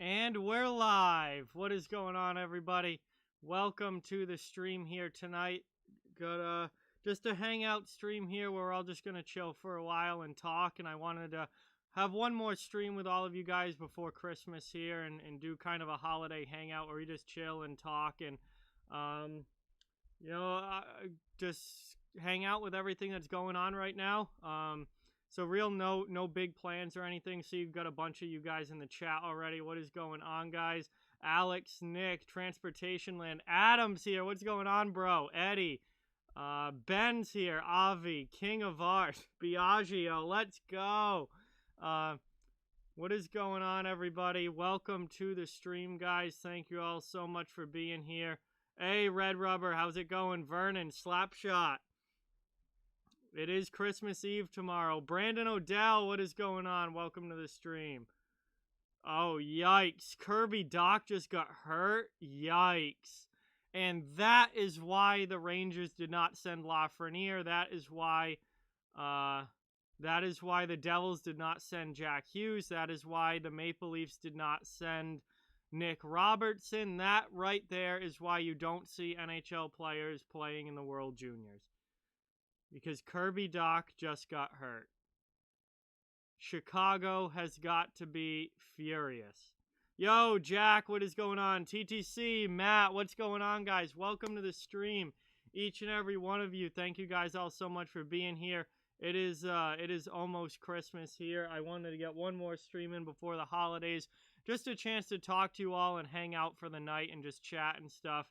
And we're live. What is going on, everybody? Welcome to the stream here tonight. Got just a hangout stream here where we're all just gonna chill for a while and talk. And I wanted to have one more stream with all of you guys before Christmas here, and do kind of a holiday hangout where we just chill and talk and just hang out with everything that's going on right now. So real no big plans or anything. So you've got a bunch of you guys in the chat already. What is going on, guys? Alex, Nick, Transportation Land, Adam's here. What's going on, bro? Eddie, Ben's here. Avi, King of Art, Biagio. Let's go. What is going on, everybody? Welcome to the stream, guys. Thank you all so much for being here. Hey, Red Rubber, how's it going? Vernon, Slapshot. It is Christmas Eve tomorrow. Brandon Odell, what is going on? Welcome to the stream. Oh, yikes. Kirby Doc just got hurt. Yikes. And that is why the Rangers did not send Lafreniere. That is why the Devils did not send Jack Hughes. That is why the Maple Leafs did not send Nick Robertson. That right there is why you don't see NHL players playing in the World Juniors. Because Kirby Doc just got hurt. Chicago has got to be furious. Yo, Jack, what is going on? TTC, Matt, what's going on, guys? Welcome to the stream. Each and every one of you, thank you guys all so much for being here. It is almost Christmas here. I wanted to get one more stream in before the holidays. Just a chance to talk to you all and hang out for the night and just chat and stuff.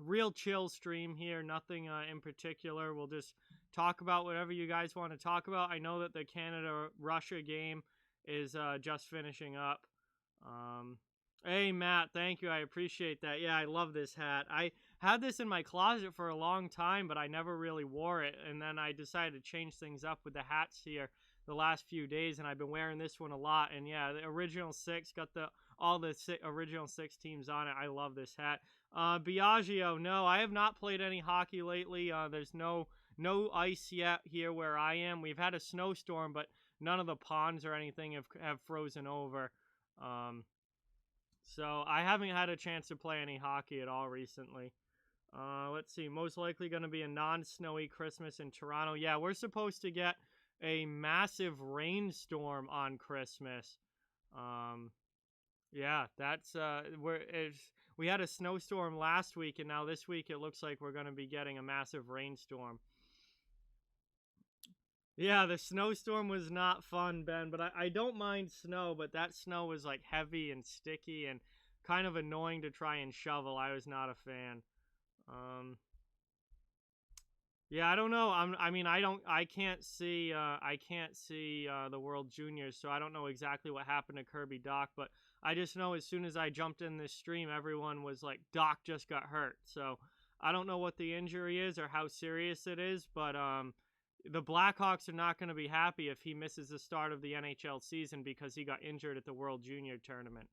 Real chill stream here, nothing in particular. We'll just talk about whatever you guys want to talk about. I know that the Canada-Russia game is just finishing up. Hey, Matt, thank you. I appreciate that. Yeah, I love this hat. I had this in my closet for a long time, but I never really wore it. And then I decided to change things up with the hats here the last few days, and I've been wearing this one a lot. And yeah, the original 6 got all the original 6 teams on it. I love this hat. Biagio, no, I have not played any hockey lately. There's no ice yet here where I am. We've had a snowstorm, but none of the ponds or anything have frozen over. So I haven't had a chance to play any hockey at all recently. Let's see, most likely going to be a non-snowy Christmas in Toronto. Yeah, we're supposed to get a massive rainstorm on Christmas. Yeah, that's we had a snowstorm last week, and now this week it looks like we're going to be getting a massive rainstorm. Yeah, the snowstorm was not fun, Ben, but I don't mind snow, but that snow was like heavy and sticky and kind of annoying to try and shovel. I was not a fan. Yeah, I don't know. I can't see the World Juniors, so I don't know exactly what happened to Kirby Doc, but I just know as soon as I jumped in this stream, everyone was like, Doc just got hurt. So I don't know what the injury is or how serious it is, but the Blackhawks are not going to be happy if he misses the start of the NHL season because he got injured at the World Junior Tournament.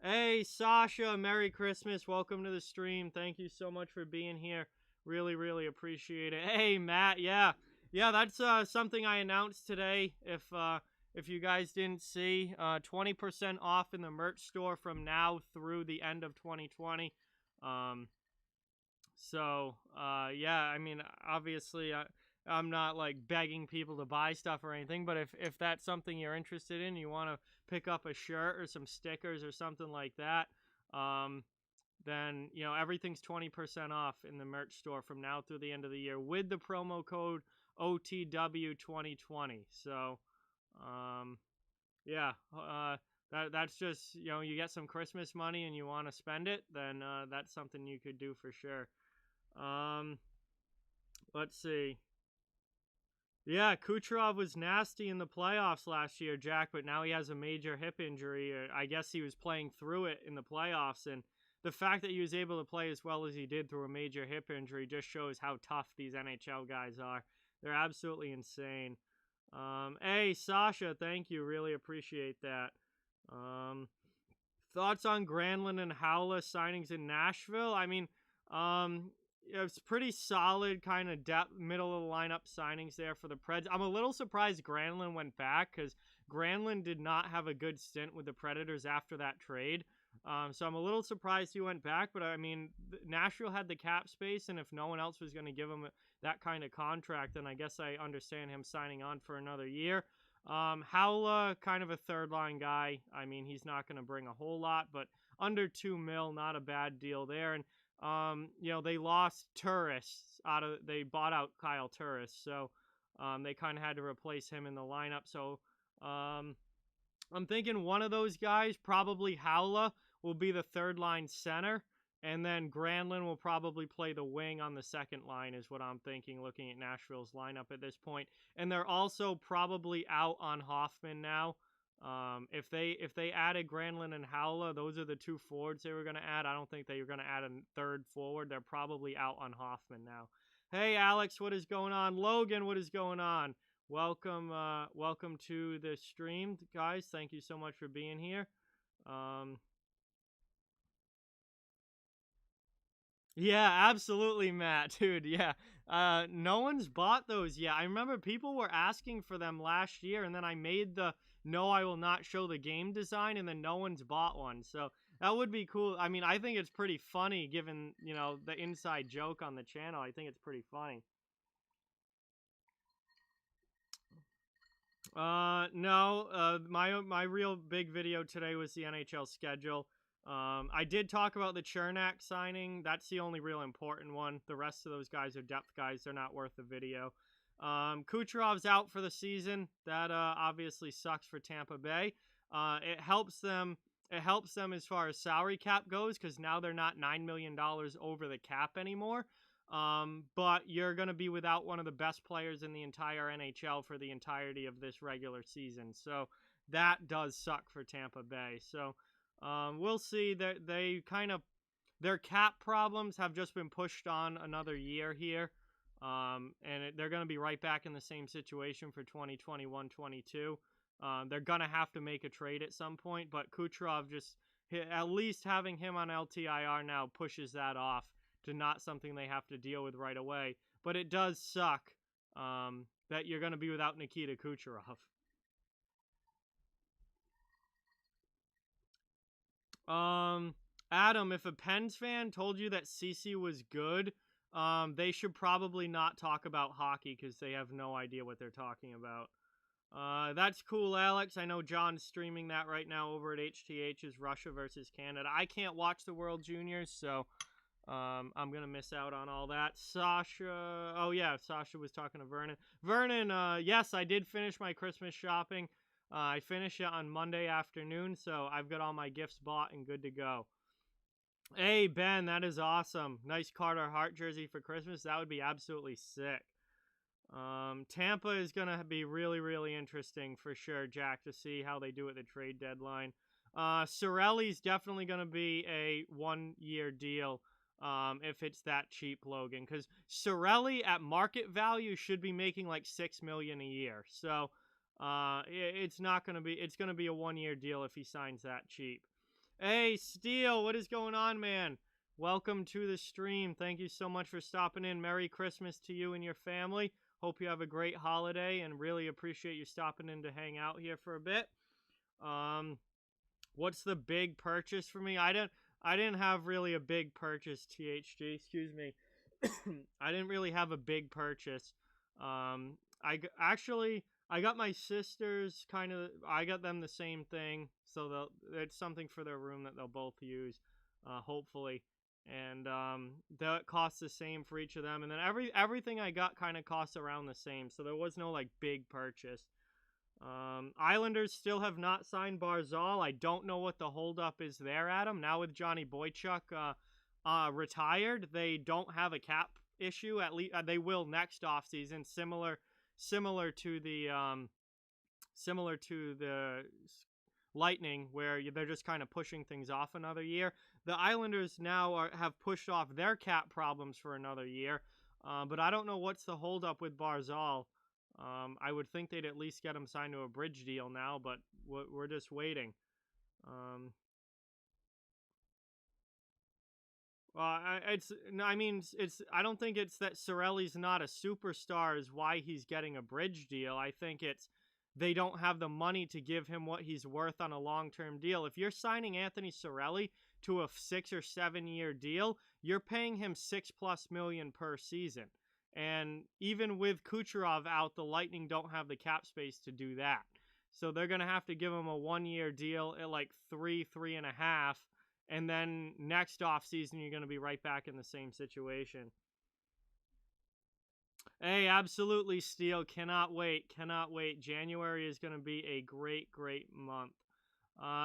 Hey, Sasha, Merry Christmas. Welcome to the stream. Thank you so much for being here. Really, really appreciate it. Hey, Matt, yeah, that's something I announced today. If you guys didn't see, 20% off in the merch store from now through the end of 2020. Yeah, I mean, obviously, I'm not like begging people to buy stuff or anything, but if that's something you're interested in, you want to pick up a shirt or some stickers or something like that, then, everything's 20% off in the merch store from now through the end of the year with the promo code OTW2020. So, that's just, you get some Christmas money and you want to spend it, then that's something you could do for sure. Let's see. Yeah, Kucherov was nasty in the playoffs last year, Jack, but now he has a major hip injury. I guess he was playing through it in the playoffs, and the fact that he was able to play as well as he did through a major hip injury just shows how tough these NHL guys are. They're absolutely insane. Hey, Sasha, thank you. Really appreciate that. Thoughts on Granland and Howla signings in Nashville? I mean, it's pretty solid kind of depth, middle of the lineup signings there for the Preds. I'm a little surprised Granlund went back because Granland did not have a good stint with the Predators after that trade. So I'm a little surprised he went back, but I mean, Nashville had the cap space, and if no one else was going to give him that kind of contract, then I guess I understand him signing on for another year. Howla, kind of a third line guy. I mean, he's not going to bring a whole lot, but under $2 million, not a bad deal there. And they lost they bought out Kyle Turris, so they kind of had to replace him in the lineup. So I'm thinking one of those guys, probably Howla, will be the third line center, and then Granland will probably play the wing on the second line, is what I'm thinking, looking at Nashville's lineup at this point. And they're also probably out on Hoffman now. If they added Granland and Howla, those are the two forwards they were going to add. I don't think they were going to add a third forward. They're probably out on Hoffman now. Hey, Alex, what is going on? Logan, what is going on? Welcome to the stream, guys. Thank you so much for being here. Yeah, absolutely, Matt, dude. Yeah. No one's bought those yet. I remember people were asking for them last year, and then I made the no, I will not show the game design, and then no one's bought one. So that would be cool. I mean, I think it's pretty funny given, the inside joke on the channel. I think it's pretty funny. No, my real big video today was the NHL schedule. I did talk about the Chernak signing. That's the only real important one. The rest of those guys are depth guys. They're not worth the video. Kucherov's out for the season. That obviously sucks for Tampa Bay. It helps them as far as salary cap goes, because now they're not $9 million over the cap anymore. But you're going to be without one of the best players in the entire NHL for the entirety of this regular season. So that does suck for Tampa Bay. So we'll see. That their cap problems have just been pushed on another year here. And they're going to be right back in the same situation for 2021-22. They're going to have to make a trade at some point, but Kucherov at least having him on LTIR now pushes that off to not something they have to deal with right away. But it does suck that you're going to be without Nikita Kucherov. Adam, if a Pens fan told you that CC was good, they should probably not talk about hockey because they have no idea what they're talking about. That's cool, Alex. I know John's streaming that right now over at HTH's Russia versus Canada. I can't watch the World Juniors, so I'm going to miss out on all that. Sasha, oh yeah, Sasha was talking to Vernon. Vernon, yes, I did finish my Christmas shopping. I finished it on Monday afternoon, so I've got all my gifts bought and good to go. Hey, Ben, that is awesome. Nice Carter Hart jersey for Christmas. That would be absolutely sick. Tampa is going to be really, really interesting for sure, Jack, to see how they do at the trade deadline. Cirelli's definitely going to be a one-year deal if it's that cheap, Logan, because Cirelli at market value should be making like $6 million a year. So it's not going to be. It's going to be a one-year deal if he signs that cheap. Hey, Steele, what is going on, man? Welcome to the stream. Thank you so much for stopping in. Merry Christmas to you and your family. Hope you have a great holiday and really appreciate you stopping in to hang out here for a bit. What's the big purchase for me? I didn't have really a big purchase, THG. Excuse me. I didn't really have a big purchase. I got my sisters I got them the same thing, so it's something for their room that they'll both use, hopefully. And that costs the same for each of them. And then everything I got kind of costs around the same, so there was no like big purchase. Islanders still have not signed Barzal. I don't know what the holdup is there, Adam. Now with Johnny Boychuk retired, they don't have a cap issue. At least they will next offseason, similar to the Lightning, where they're just kind of pushing things off another year. The Islanders now have pushed off their cap problems for another year, but I don't know what's the holdup with Barzal. I would think they'd at least get him signed to a bridge deal now, but we're just waiting. I don't think it's that Cirelli's not a superstar is why he's getting a bridge deal. I think it's they don't have the money to give him what he's worth on a long-term deal. If you're signing Anthony Cirelli to a 6 or 7 year deal, you're paying him $6+ million per season. And even with Kucherov out, the Lightning don't have the cap space to do that. So they're going to have to give him a 1 year deal at like 3.5. And then next offseason, you're going to be right back in the same situation. Hey, absolutely, Steel. Cannot wait. Cannot wait. January is going to be a great, great month.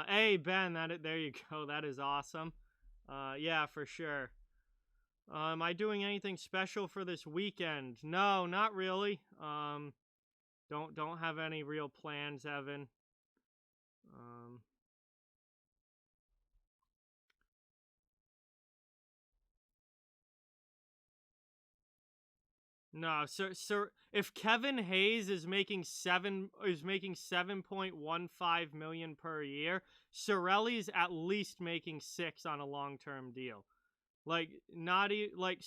Hey, Ben, there you go. That is awesome. Yeah, for sure. Am I doing anything special for this weekend? No, not really. Don't have any real plans, Evan. No, sir. If Kevin Hayes is making 7.15 million per year, Cirelli's at least making 6 on a long-term deal. Like, not like,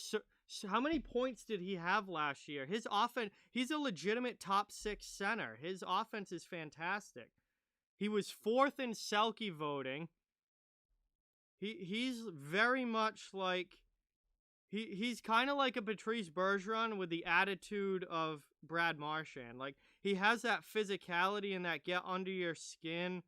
how many points did he have last year? His offense, he's a legitimate top 6 center. His offense is fantastic. He was 4th in Selke voting. He's very much like, he's kind of like a Patrice Bergeron with the attitude of Brad Marchand. Like, he has that physicality and that get under your skin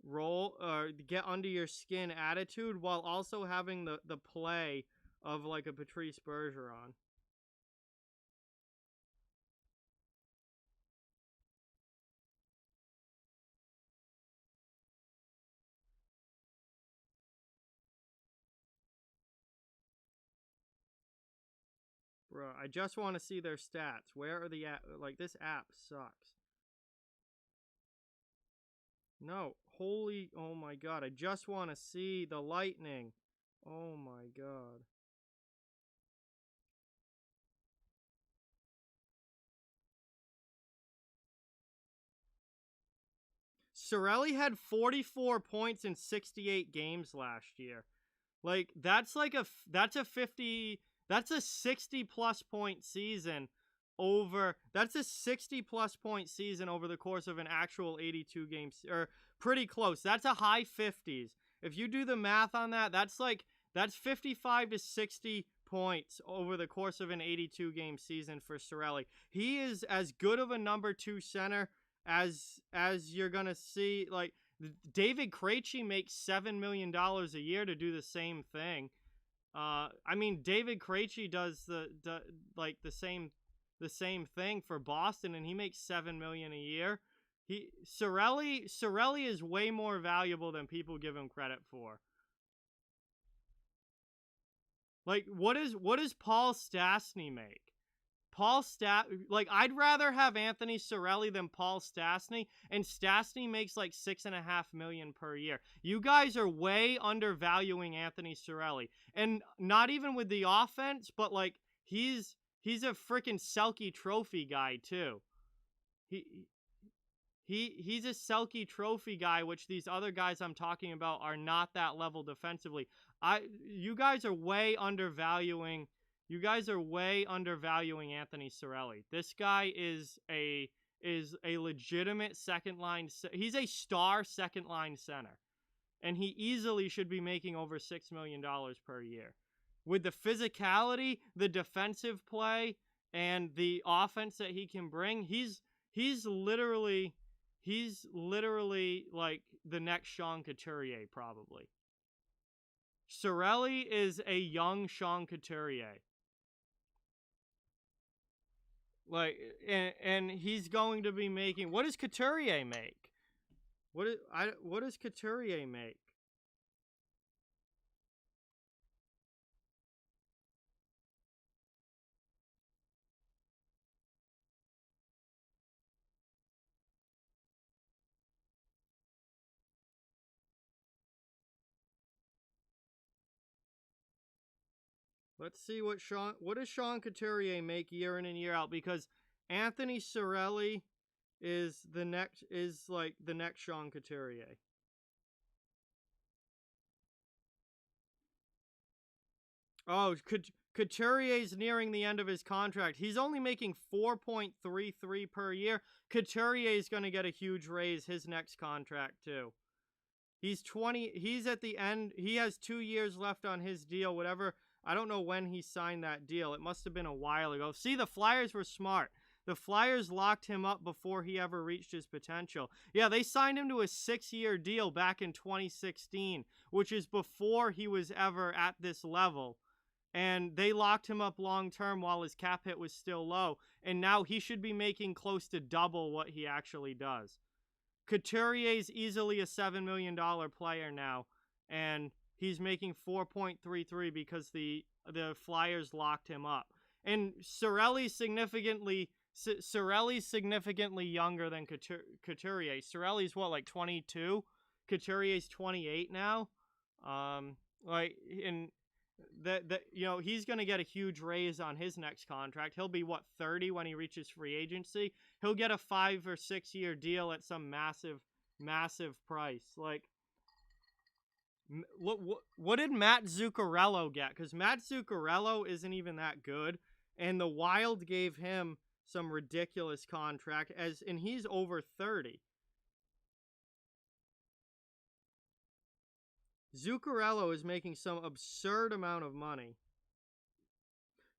role, or get under your skin attitude, while also having the play of like a Patrice Bergeron. Bro, I just want to see their stats. Where are the like, this app sucks. No, oh my god, I just want to see the Lightning. Oh my god. Cirelli had 44 points in 68 games last year. Like, that's a 60 plus point season that's a 60 plus point season over the course of an actual 82 games, or pretty close. That's a high 50s. If you do the math on that, that's 55 to 60 points over the course of an 82 game season for Cirelli. He is as good of a number 2 center as you're gonna see. Like, David Krejci makes $7 million a year to do the same thing. I mean, David Krejci does the same thing for Boston, and he makes $7 million a year. Cirelli is way more valuable than people give him credit for. Like, what does Paul Stastny make? I'd rather have Anthony Cirelli than Paul Stastny, and Stastny makes like $6.5 million per year. You guys are way undervaluing Anthony Cirelli, and not even with the offense, but like, he's a freaking Selke Trophy guy too. He's a Selke Trophy guy, which these other guys I'm talking about are not that level defensively. You guys are way undervaluing Anthony Cirelli. This guy is a legitimate second line. He's a star second line center, and he easily should be making over $6 million per year. With the physicality, the defensive play, and the offense that he can bring, he's literally like the next Sean Couturier, probably. Cirelli is a young Sean Couturier. Like, and he's going to be making, what does Couturier make? What does Couturier make? Let's see what does Sean Couturier make year in and year out, because Anthony Cirelli is like the next Sean Oh, Couturier's nearing the end of his contract. He's only making 4.33 per year. Couturier's going to get a huge raise his next contract too. He's 20. He's at the end. He has 2 years left on his deal. Whatever. I don't know when he signed that deal. It must have been a while ago. See, the Flyers were smart. The Flyers locked him up before he ever reached his potential. Yeah, they signed him to a 6-year deal back in 2016, which is before he was ever at this level. And they locked him up long term while his cap hit was still low. And now he should be making close to double what he actually does. Couturier's easily a $7 million player now. And he's making 4.33 because the Flyers locked him up. And Cirelli's significantly younger than Couturier. Cirelli's what, like 22? Couturier's 28 now. He's going to get a huge raise on his next contract. He'll be, 30 when he reaches free agency? He'll get a 5 or 6 year deal at some massive, massive price. Like, what did Matt Zuccarello get? Because Matt Zuccarello isn't even that good, and the Wild gave him some ridiculous contract, and he's over 30. Zuccarello is making some absurd amount of money.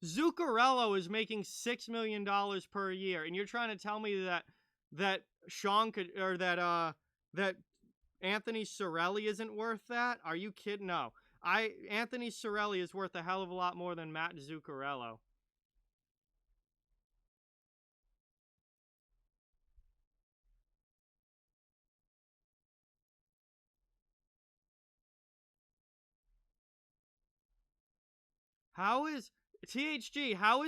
Zuccarello is making $6 million per year, and you're trying to tell me that Anthony Cirelli isn't worth that? Are you kidding? No. Anthony Cirelli is worth a hell of a lot more than Matt Zuccarello. How is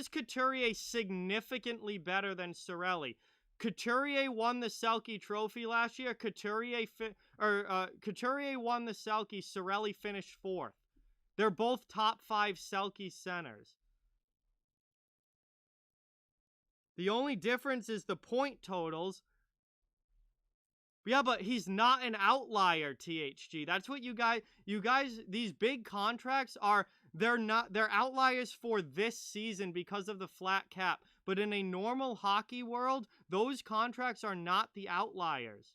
Couturier significantly better than Cirelli? Couturier won the Selke Trophy last year. Couturier won the Selke. Cirelli finished 4th. They're both top 5 Selke centers. The only difference is the point totals. Yeah, but he's not an outlier, THG. That's what you guys, these big contracts they're outliers for this season because of the flat cap. But in a normal hockey world, those contracts are not the outliers.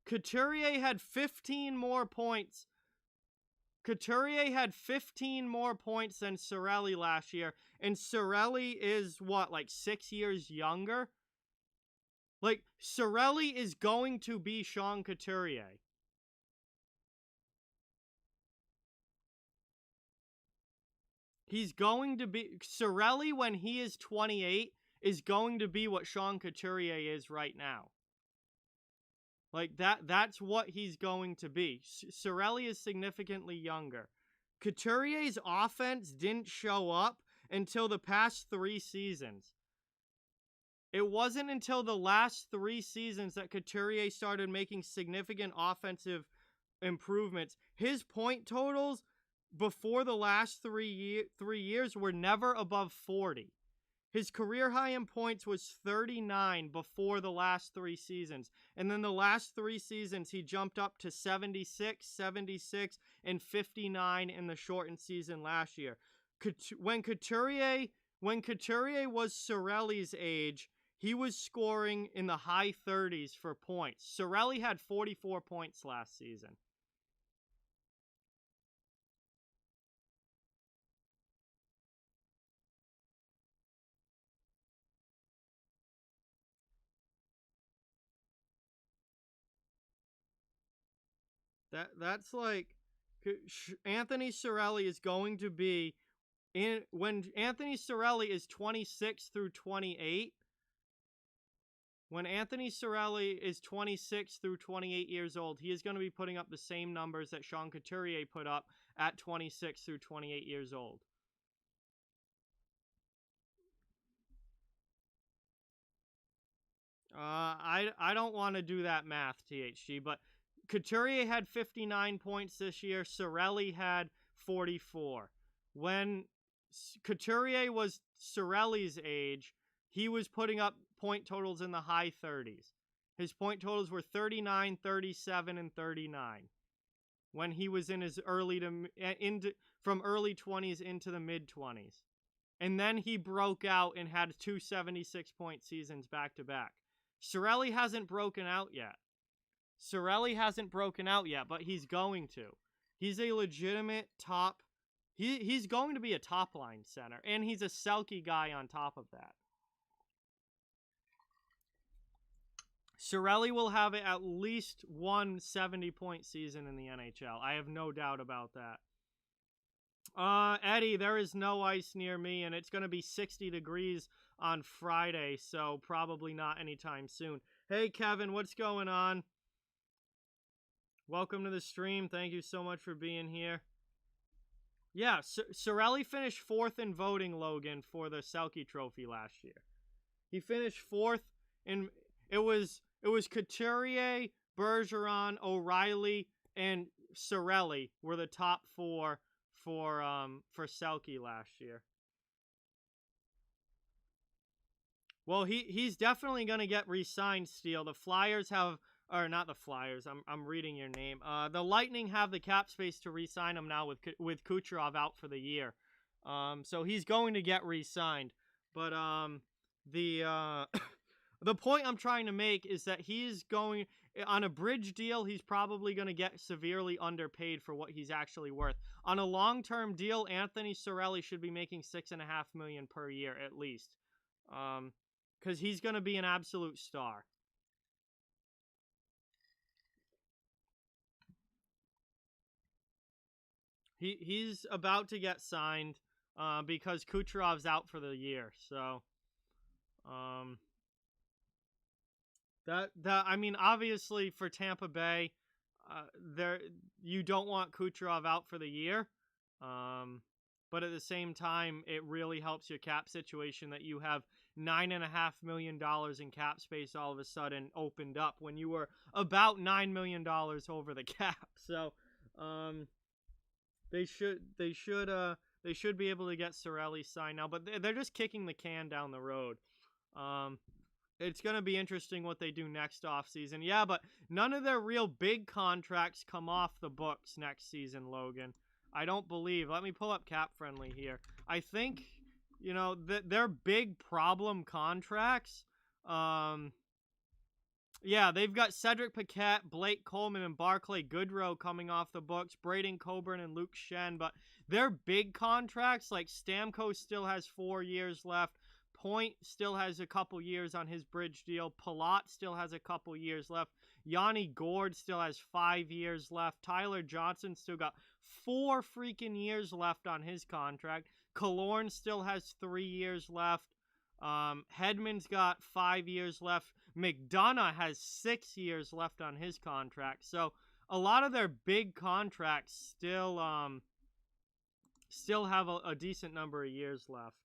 Couturier had 15 more points. Couturier had 15 more points than Cirelli last year, and Cirelli is, 6 years younger? Like, Cirelli is going to be Sean Couturier. He's going to be... Cirelli, when he is 28, is going to be what Sean Couturier is right now. Like, that's what he's going to be. Cirelli is significantly younger. Couturier's offense didn't show up until the past 3 seasons. It wasn't until the last 3 seasons that Couturier started making significant offensive improvements. His point totals before the last 3 years were never above 40. His career high in points was 39 before the last 3 seasons. And then the last 3 seasons, he jumped up to 76, 76, and 59 in the shortened season last year. When Couturier was Cirelli's age, he was scoring in the high 30s for points. Cirelli had 44 points last season. That's like Anthony Cirelli is going to be when Anthony Cirelli is 26 through 28. When Anthony Cirelli is 26 through 28 years old, he is going to be putting up the same numbers that Sean Couturier put up at 26 through 28 years old. I don't want to do that math, THG, but Couturier had 59 points this year. Cirelli had 44. When Couturier was Cirelli's age. He was putting up point totals in the high 30s. His point totals were 39, 37, and 39 when he was in his from early 20s into the mid 20s. And then he broke out and had 2 76-point seasons back to back. Cirelli hasn't broken out yet. But he's going to. He's a legitimate top. He's going to be a top line center, and he's a Selke guy on top of that. Cirelli will have at least one 70-point season in the NHL. I have no doubt about that. Eddie, there is no ice near me, and it's going to be 60 degrees on Friday, so probably not anytime soon. Hey, Kevin, what's going on? Welcome to the stream. Thank you so much for being here. Yeah, Cirelli finished 4th in voting, Logan, for the Selke Trophy last year. He finished 4th in... It was Couturier, Bergeron, O'Reilly, and Cirelli were the top 4 for Selke last year. Well, he's definitely going to get re-signed, Steele. The Flyers have, or not the Flyers, I'm reading your name. The Lightning have the cap space to re-sign him now with Kucherov out for the year. So he's going to get re-signed. But the point I'm trying to make is that he's going, on a bridge deal, he's probably going to get severely underpaid for what he's actually worth. On a long-term deal, Anthony Cirelli should be making $6.5 million per year at least. Because he's going to be an absolute star. He's about to get signed because Kucherov's out for the year. So, I mean, obviously for Tampa Bay, you don't want Kucherov out for the year. But at the same time, it really helps your cap situation that you have $9.5 million in cap space all of a sudden opened up when you were about $9 million over the cap. So, they should be able to get Cirelli signed now, but they're just kicking the can down the road. It's going to be interesting what they do next offseason. Yeah, but none of their real big contracts come off the books next season, Logan. I don't believe. Let me pull up Cap Friendly here. I think, their big problem contracts, yeah, they've got Cedric Paquette, Blake Coleman, and Barclay Goodrow coming off the books, Braden Coburn and Luke Shen, but their big contracts, like Stamkos still has 4 years left, Point still has a couple years on his bridge deal, Palat still has a couple years left, Yanni Gourde still has 5 years left, Tyler Johnson still got 4 freaking years left on his contract, Killorn still has 3 years left, Hedman's got 5 years left, McDonough has 6 years left on his contract. So a lot of their big contracts still have a decent number of years left.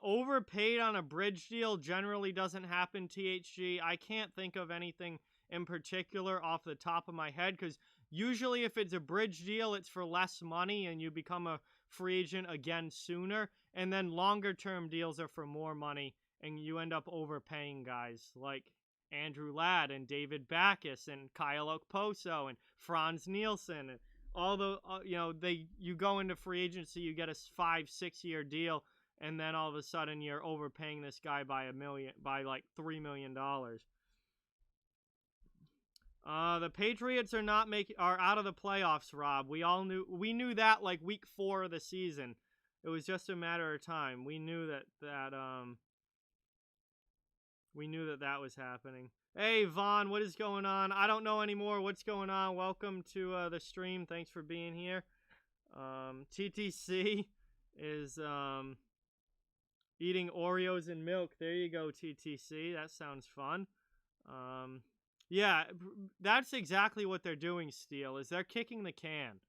Overpaid on a bridge deal generally doesn't happen, THG. I can't think of anything in particular off the top of my head, because usually if it's a bridge deal, it's for less money and you become a free agent again sooner. And then longer term deals are for more money and you end up overpaying guys like Andrew Ladd and David Backes and Kyle Okposo and Franz Nielsen. And all the, you go into free agency, you get a 5-6 year deal, and then all of a sudden you're overpaying this guy by like $3 million. The Patriots are out of the playoffs, Rob. We knew that like week 4 of the season. It was just a matter of time. We knew that was happening. Hey Vaughn, what is going on? I don't know anymore what's going on. Welcome to the stream. Thanks for being here. TTC is eating Oreos and milk. There you go, TTC. That sounds fun. Yeah, that's exactly what they're doing, Steele, is they're kicking the can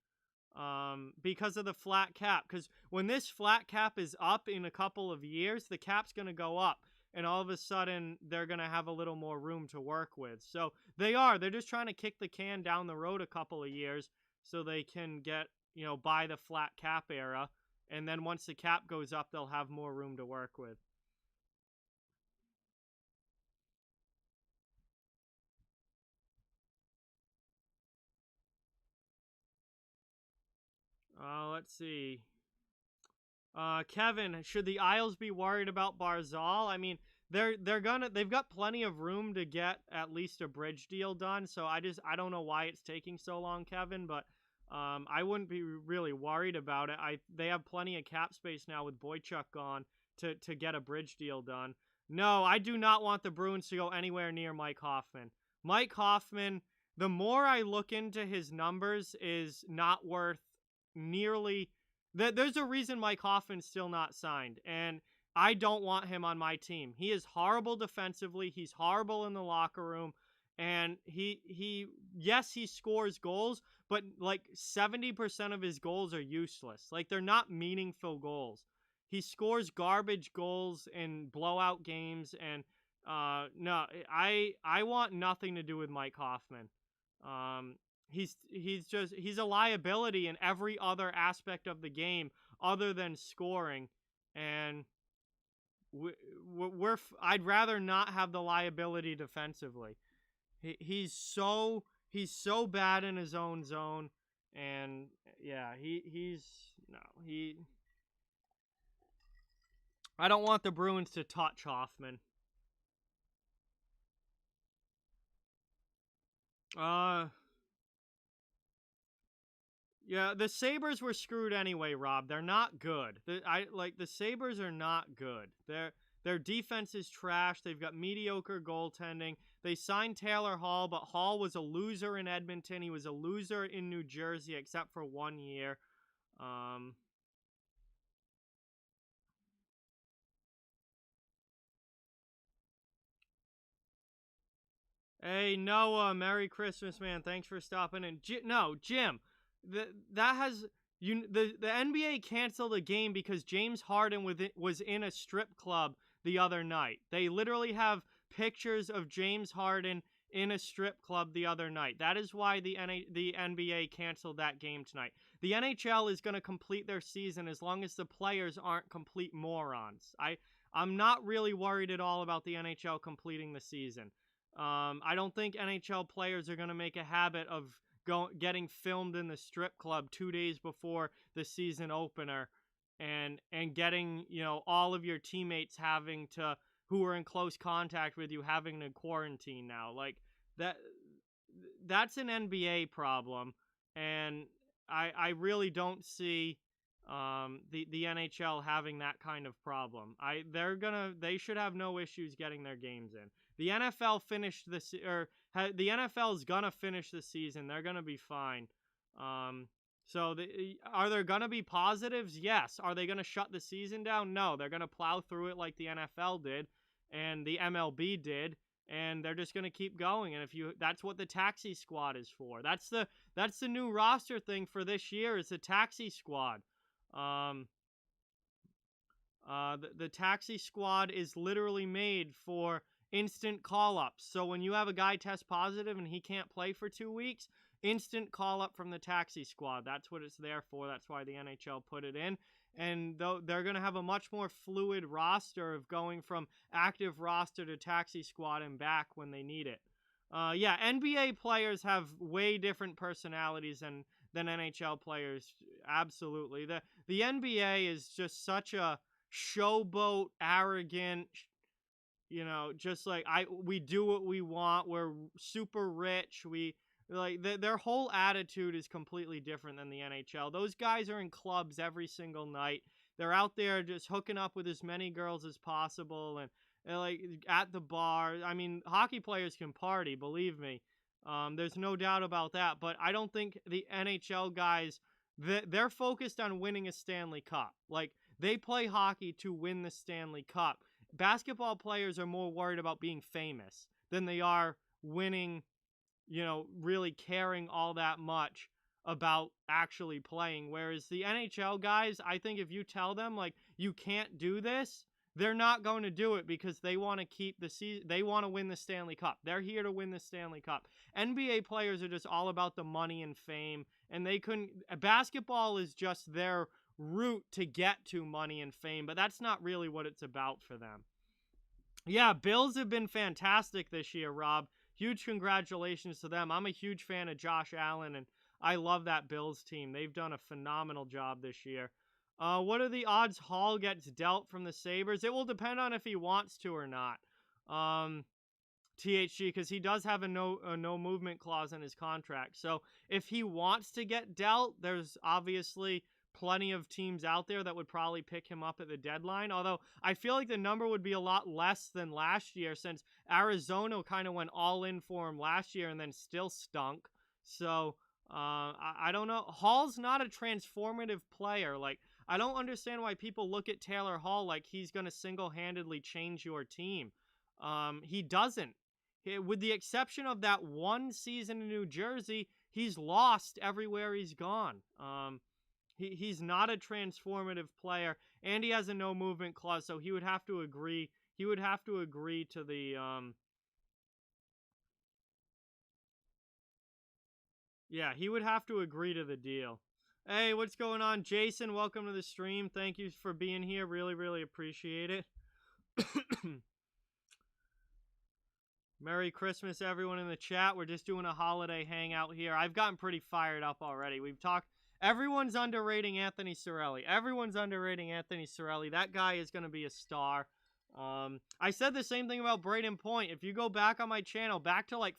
because of the flat cap. Because when this flat cap is up in a couple of years, the cap's going to go up. and all of a sudden they're going to have a little more room to work with. So they're just trying to kick the can down the road a couple of years so they can get, by the flat cap era. And then once the cap goes up, they'll have more room to work with. Let's see. Kevin, should the Isles be worried about Barzal? I mean, they've got plenty of room to get at least a bridge deal done. So I don't know why it's taking so long, Kevin, but I wouldn't be really worried about it. They have plenty of cap space now with Boychuk gone to get a bridge deal done. No, I do not want the Bruins to go anywhere near Mike Hoffman. Mike Hoffman, the more I look into his numbers, is not worth nearly. There's a reason Mike Hoffman's still not signed, and I don't want him on my team. He is horrible defensively. He's horrible in the locker room, and he scores goals, but like 70% of his goals are useless. Like, they're not meaningful goals. He scores garbage goals in blowout games, and no, I want nothing to do with Mike Hoffman. He's a liability in every other aspect of the game other than scoring, and I'd rather not have the liability defensively. He's so bad in his own zone, and yeah, I don't want the Bruins to touch Hoffman. Yeah, the Sabres were screwed anyway, Rob. They're not good. The Sabres are not good. Their defense is trash. They've got mediocre goaltending. They signed Taylor Hall, but Hall was a loser in Edmonton. He was a loser in New Jersey, except for 1 year. Hey, Noah, Merry Christmas, man. Thanks for stopping in. Jim, the NBA canceled a game because James Harden was in a strip club the other night. They literally have pictures of James Harden in a strip club the other night. That is why the NBA canceled that game tonight. The NHL is going to complete their season as long as the players aren't complete morons. I'm not really worried at all about the NHL completing the season. I don't think NHL players are going to make a habit of getting filmed in the strip club 2 days before the season opener and getting, all of your teammates who are in close contact with you having to quarantine now. Like, that's an NBA problem, and I really don't see the NHL having that kind of problem. They should have no issues getting their games in. The NFL the NFL is gonna finish the season. They're gonna be fine. Are there gonna be positives? Yes. Are they gonna shut the season down? No. They're gonna plow through it like the NFL did and the MLB did, and they're just gonna keep going. And that's what the taxi squad is for. That's the new roster thing for this year. Is the taxi squad. The taxi squad is literally made for instant call-ups. So when you have a guy test positive and he can't play for 2 weeks, instant call-up from the taxi squad. That's what it's there for. That's why the NHL put it in. And they're going to have a much more fluid roster of going from active roster to taxi squad and back when they need it. NBA players have way different personalities than NHL players. Absolutely. The NBA is just such a showboat, arrogant, just like we do what we want. We're super rich. Their whole attitude is completely different than the NHL. Those guys are in clubs every single night. They're out there just hooking up with as many girls as possible and like at the bar. I mean, hockey players can party, believe me. There's no doubt about that. But I don't think the NHL guys, they're focused on winning a Stanley Cup. Like, they play hockey to win the Stanley Cup. Basketball players are more worried about being famous than they are winning, really caring all that much about actually playing. Whereas the NHL guys, I think if you tell them, like, you can't do this, they're not going to do it because they want to keep the season. They want to win the Stanley Cup. They're here to win the Stanley Cup. NBA players are just all about the money and fame, and they couldn't. Basketball is just their route to get to money and fame, but that's not really what it's about for them. Yeah, Bills have been fantastic this year, Rob. Huge congratulations to them. I'm a huge fan of Josh Allen, and I love that Bills team. They've done a phenomenal job this year. What are the odds Hall gets dealt from the Sabres? It will depend on if he wants to or not. THG, because he does have a no movement clause in his contract. So if he wants to get dealt, there's obviously plenty of teams out there that would probably pick him up at the deadline. Although I feel like the number would be a lot less than last year, since Arizona kind of went all in for him last year and then still stunk. So I don't know. Hall's not a transformative player. Like, I don't understand why people look at Taylor Hall like he's going to single-handedly change your team. He doesn't. With the exception of that one season in New Jersey, he's lost everywhere he's gone. He's not a transformative player, and he has a no movement clause, so he would have to agree. He would have to agree to the yeah, he would have to agree to the deal. Hey, what's going on, Jason? Welcome to the stream. Thank you for being here. Really, really appreciate it. Merry Christmas, everyone in the chat. We're just doing a holiday hangout here. I've gotten pretty fired up already. We've talked. Everyone's underrating Anthony Cirelli. Everyone's underrating Anthony Cirelli. That guy is going to be a star. I said the same thing about Braden Point. If you go back on my channel, back to like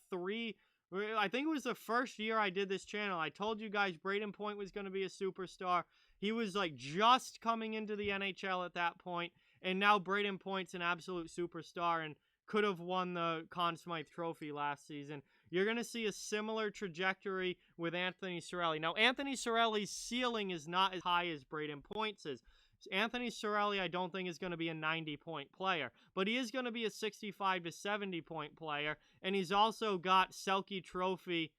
I think it was the first year I did this channel, I told you guys Braden Point was going to be a superstar. He was like just coming into the NHL at that point, and now Braden Point's an absolute superstar and could have won the Conn Smythe Trophy last season. You're going to see a similar trajectory with Anthony Cirelli. Now, Anthony Cirelli's ceiling is not as high as Braden Point's is. Anthony Cirelli, I don't think, is going to be a 90-point player, but he is going to be a 65 to 70-point player, and he's also got Selke Trophy.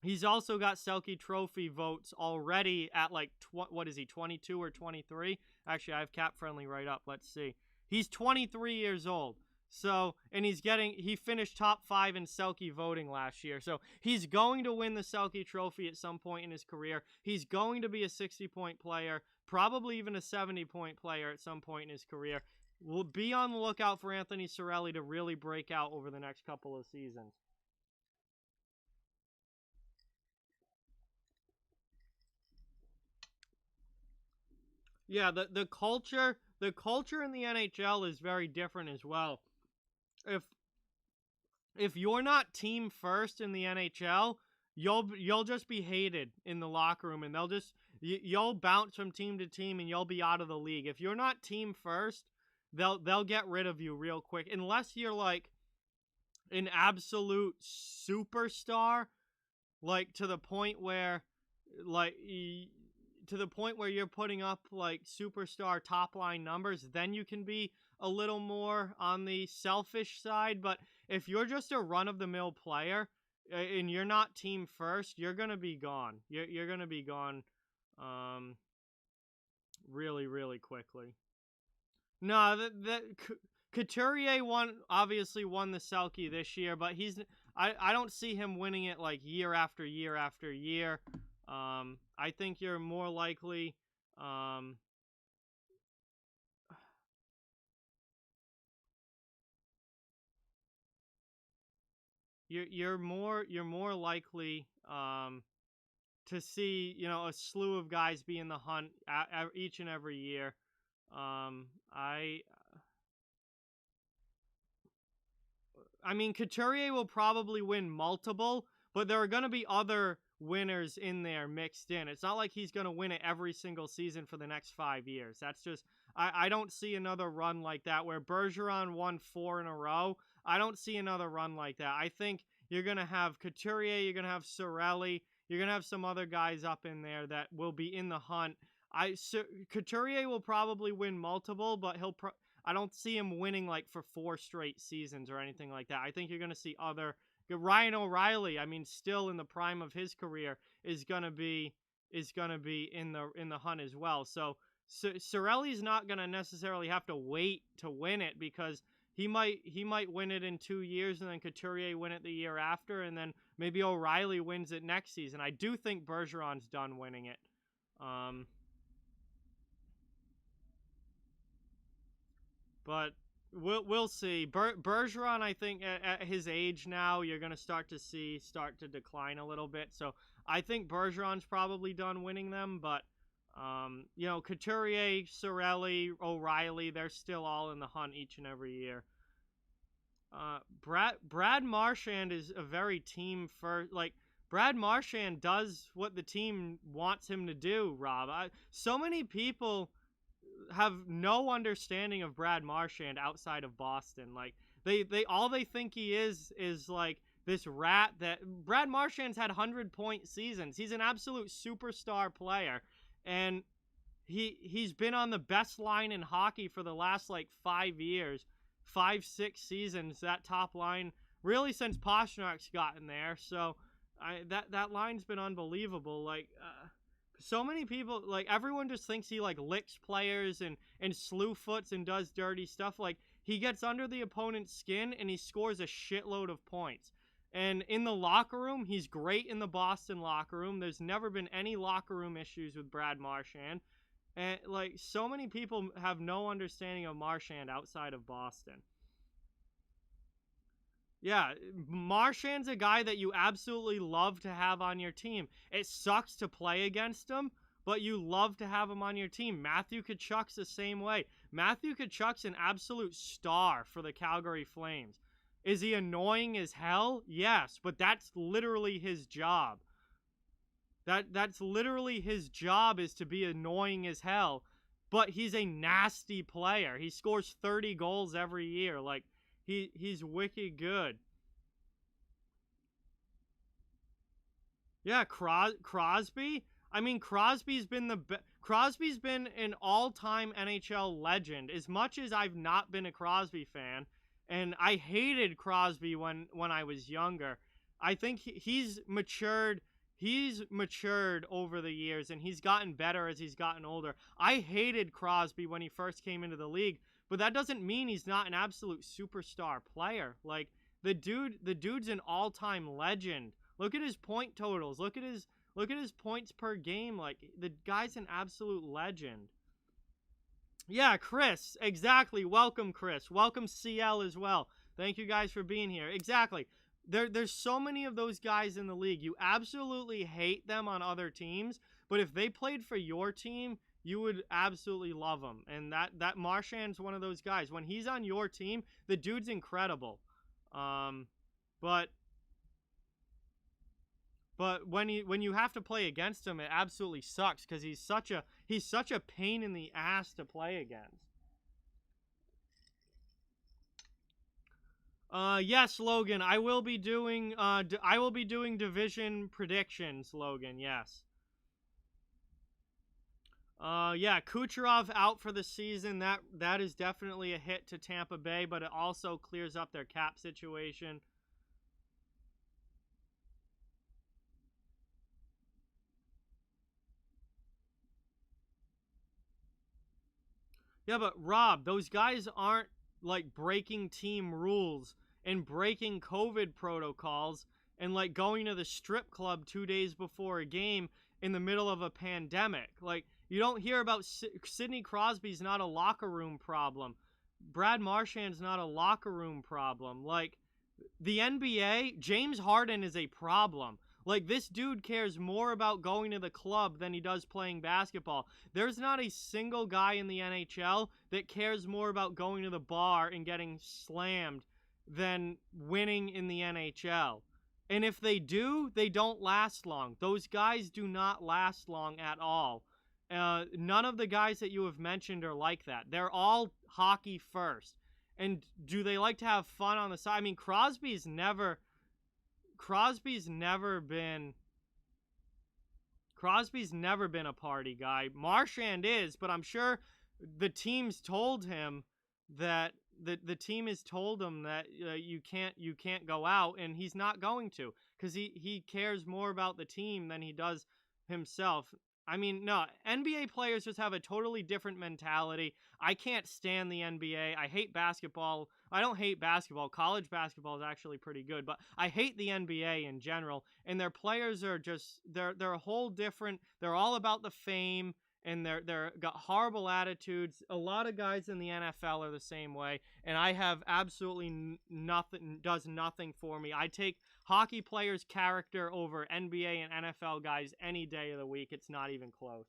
He's also got Selke Trophy votes already at like what is he, 22 or 23? Actually, I have Cap Friendly right up. Let's see. He's 23 years old. So, and he finished top 5 in Selke voting last year. So, he's going to win the Selke Trophy at some point in his career. He's going to be a 60-point player, probably even a 70-point player at some point in his career. We'll be on the lookout for Anthony Cirelli to really break out over the next couple of seasons. Yeah, the culture in the NHL is very different as well. If you're not team first in the NHL, you'll just be hated in the locker room, and you'll bounce from team to team and you'll be out of the league. If you're not team first, they'll get rid of you real quick, unless you're like an absolute superstar, like to the point where you're putting up like superstar top line numbers. Then you can be a little more on the selfish side. But if you're just a run-of-the-mill player and you're not team first, you're going to be gone. You're going to be gone really, really quickly. No, Couturier obviously won the Selke this year, but I don't see him winning it like year after year after year. I think you're more likely you're more likely to see, a slew of guys be in the hunt each and every year. I mean, Couturier will probably win multiple, but there are going to be other winners in there mixed in. It's not like he's going to win it every single season for the next 5 years. That's just, I don't see another run like that where Bergeron won 4 in a row. I don't see another run like that. I think you're going to have Couturier, you're going to have Cirelli, you're going to have some other guys up in there that will be in the hunt. Couturier will probably win multiple, but I don't see him winning like for 4 straight seasons or anything like that. I think you're going to see other Ryan O'Reilly, I mean, still in the prime of his career, is gonna be in the hunt as well. So Cirelli's not going to necessarily have to wait to win it, because he might win it in 2 years, and then Couturier win it the year after, and then maybe O'Reilly wins it next season. I do think Bergeron's done winning it. But we'll see. Bergeron, I think at his age now, you're going to start to decline a little bit. So I think Bergeron's probably done winning them, but Couturier, Cirelli, O'Reilly, they're still all in the hunt each and every year. Brad Marchand is a very team first. Like, Brad Marchand does what the team wants him to do, Rob. So many people have no understanding of Brad Marchand outside of Boston. Like, they think he is like this rat. That Brad Marchand's had 100-point seasons. He's an absolute superstar player, and he's been on the best line in hockey for the last like 5 years, 5-6 seasons. That top line, really, since Pasternak's gotten there. So that line's been unbelievable. Like, so many people, like, everyone just thinks he like licks players and slew foots and does dirty stuff. Like, he gets under the opponent's skin and he scores a shitload of points. And in the locker room, he's great in the Boston locker room. There's never been any locker room issues with Brad Marchand. And, like, so many people have no understanding of Marchand outside of Boston. Yeah, Marchand's a guy that you absolutely love to have on your team. It sucks to play against him, but you love to have him on your team. Matthew Tkachuk's the same way. Matthew Tkachuk's an absolute star for the Calgary Flames. Is he annoying as hell? Yes, but that's literally his job. That's literally his job, is to be annoying as hell. But he's a nasty player. He scores 30 goals every year. Like, he's wicked good. Yeah, Crosby. I mean, Crosby's been an all-time NHL legend. As much as I've not been a Crosby fan, and I hated Crosby when I was younger, I think he's matured. He's matured over the years, and he's gotten better as he's gotten older. I hated Crosby when he first came into the league, but that doesn't mean he's not an absolute superstar player. Like, the dude's an all-time legend. Look at his point totals. Look at his points per game. Like, the guy's an absolute legend. Yeah, Chris, exactly. Welcome, Chris. Welcome, CL, as well. Thank you guys for being here. Exactly. There's so many of those guys in the league. You absolutely hate them on other teams, but if they played for your team, you would absolutely love them. And that Marchand's one of those guys. When he's on your team, the dude's incredible. But when you have to play against him, it absolutely sucks, because he's such a pain in the ass to play against. Yes, Logan, I will be doing division predictions, Logan. Yes. Yeah, Kucherov out for the season. That is definitely a hit to Tampa Bay, but it also clears up their cap situation. Yeah, but Rob, those guys aren't like breaking team rules and breaking COVID protocols and like going to the strip club 2 days before a game in the middle of a pandemic. Like, you don't hear about Sidney Crosby's not a locker room problem. Brad Marchand's not a locker room problem. Like, the NBA, James Harden is a problem. Like, this dude cares more about going to the club than he does playing basketball. There's not a single guy in the NHL that cares more about going to the bar and getting slammed than winning in the NHL. And if they do, they don't last long. Those guys do not last long at all. None of the guys that you have mentioned are like that. They're all hockey first. And do they like to have fun on the side? I mean, Crosby's never been a party guy. Marchand is, but I'm sure the team's told him that the team has told him that you can't go out, and he's not going to, because he cares more about the team than he does himself. I mean, no, NBA players just have a totally different mentality. I can't stand the NBA. I hate basketball. I don't hate basketball. College basketball is actually pretty good, but I hate the NBA in general. And their players are just they're a whole different. They're all about the fame, and they're got horrible attitudes. A lot of guys in the NFL are the same way, and I have absolutely nothing. Does nothing for me. I take hockey players' character over NBA and NFL guys any day of the week. It's not even close.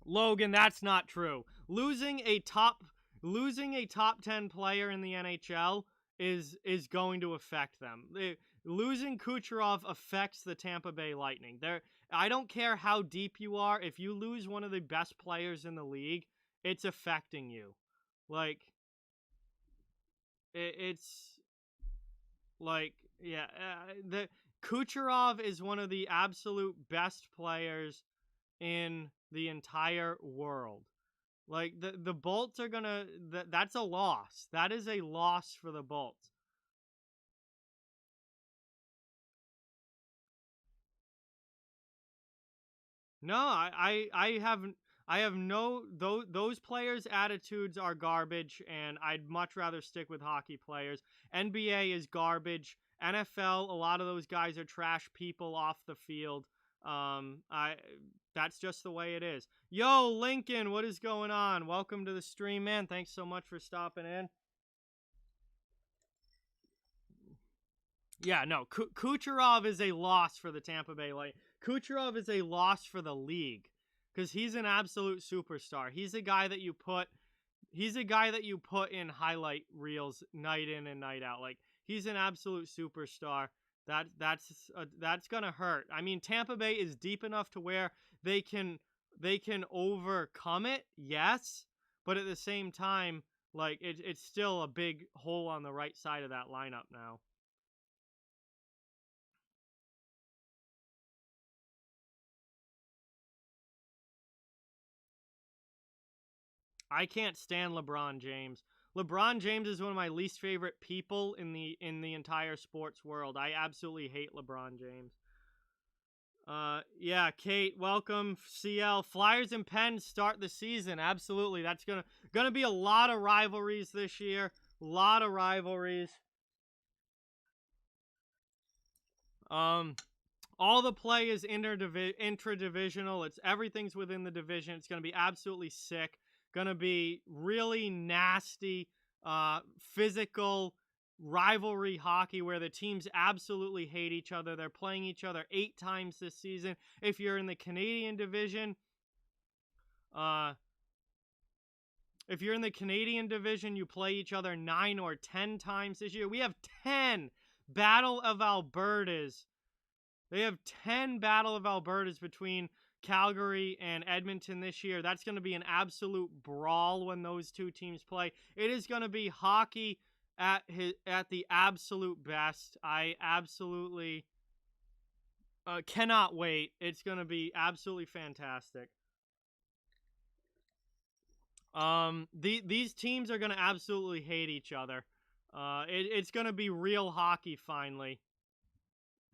Logan, that's not true. Losing a top 10 player in the NHL is going to affect them. Losing Kucherov affects the Tampa Bay Lightning. I don't care how deep you are. If you lose one of the best players in the league, it's affecting you. Like, it's like, yeah, the Kucherov is one of the absolute best players in the entire world. Like, the Bolts are gonna, that's a loss. That is a loss for the Bolts. No, I have no those players' attitudes are garbage, and I'd much rather stick with hockey players. NBA is garbage. NFL, a lot of those guys are trash people off the field. I That's just the way it is. Yo, Lincoln, what is going on? Welcome to the stream, man. Thanks so much for stopping in. Yeah, no, Kucherov is a loss for the Tampa Bay Lightning. Kucherov is a loss for the league because he's an absolute superstar. He's a guy that you put. He's a guy that you put in highlight reels night in and night out. Like, he's an absolute superstar. That's gonna hurt. I mean, Tampa Bay is deep enough to where they can overcome it. Yes, but at the same time, like, it's still a big hole on the right side of that lineup now. I can't stand LeBron James. LeBron James is one of my least favorite people in the entire sports world. I absolutely hate LeBron James. Yeah, Kate, welcome. CL Flyers and Pens start the season. Absolutely, that's gonna be a lot of rivalries this year. A lot of rivalries. All the play is intra-divisional. It's everything's within the division. It's gonna be absolutely sick. Gonna be really nasty, physical rivalry hockey where the teams absolutely hate each other. They're playing each other 8 times this season. If you're in the Canadian division, uh, you play each other 9 or 10 times this year. We have 10 Battle of Albertas. They have 10 Battle of Albertas between Calgary and Edmonton this year. That's going to be an absolute brawl when those two teams play. It is going to be hockey at the absolute best. I absolutely cannot wait. It's going to be absolutely fantastic. These teams are going to absolutely hate each other. It's going to be real hockey finally.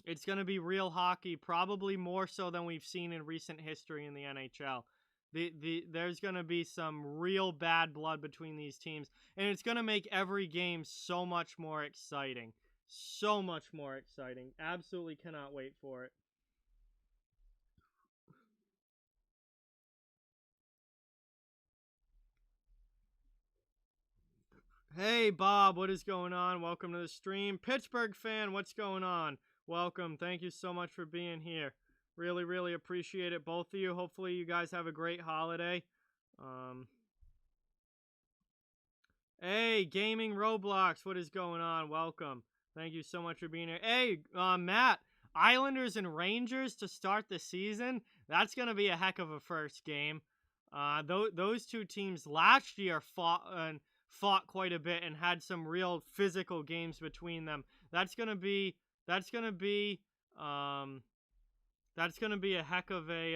It's going to be real hockey, probably more so than we've seen in recent history in the NHL. There's going to be some real bad blood between these teams, and it's going to make every game so much more exciting. So much more exciting. Absolutely cannot wait for it. Hey, Bob, what is going on? Welcome to the stream. Pittsburgh fan, what's going on? Welcome. Thank you so much for being here. Really, really appreciate it, both of you. Hopefully you guys have a great holiday. Hey, Gaming Roblox, what is going on? Welcome. Thank you so much for being here. Hey, Matt, Islanders and Rangers to start the season. That's going to be a heck of a first game. Those two teams last year fought quite a bit and had some real physical games between them. That's gonna be a heck of a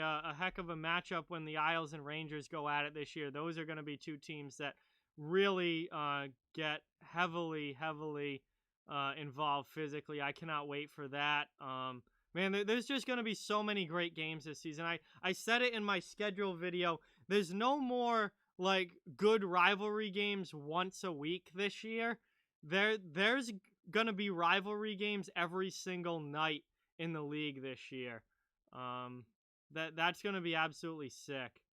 matchup when the Isles and Rangers go at it this year. Those are gonna be two teams that really get heavily involved physically. I cannot wait for that. Man, there's just going to be so many great games this season. I said it in my schedule video. There's no more, like, good rivalry games once a week this year. There's going to be rivalry games every single night in the league this year. That's going to be absolutely sick.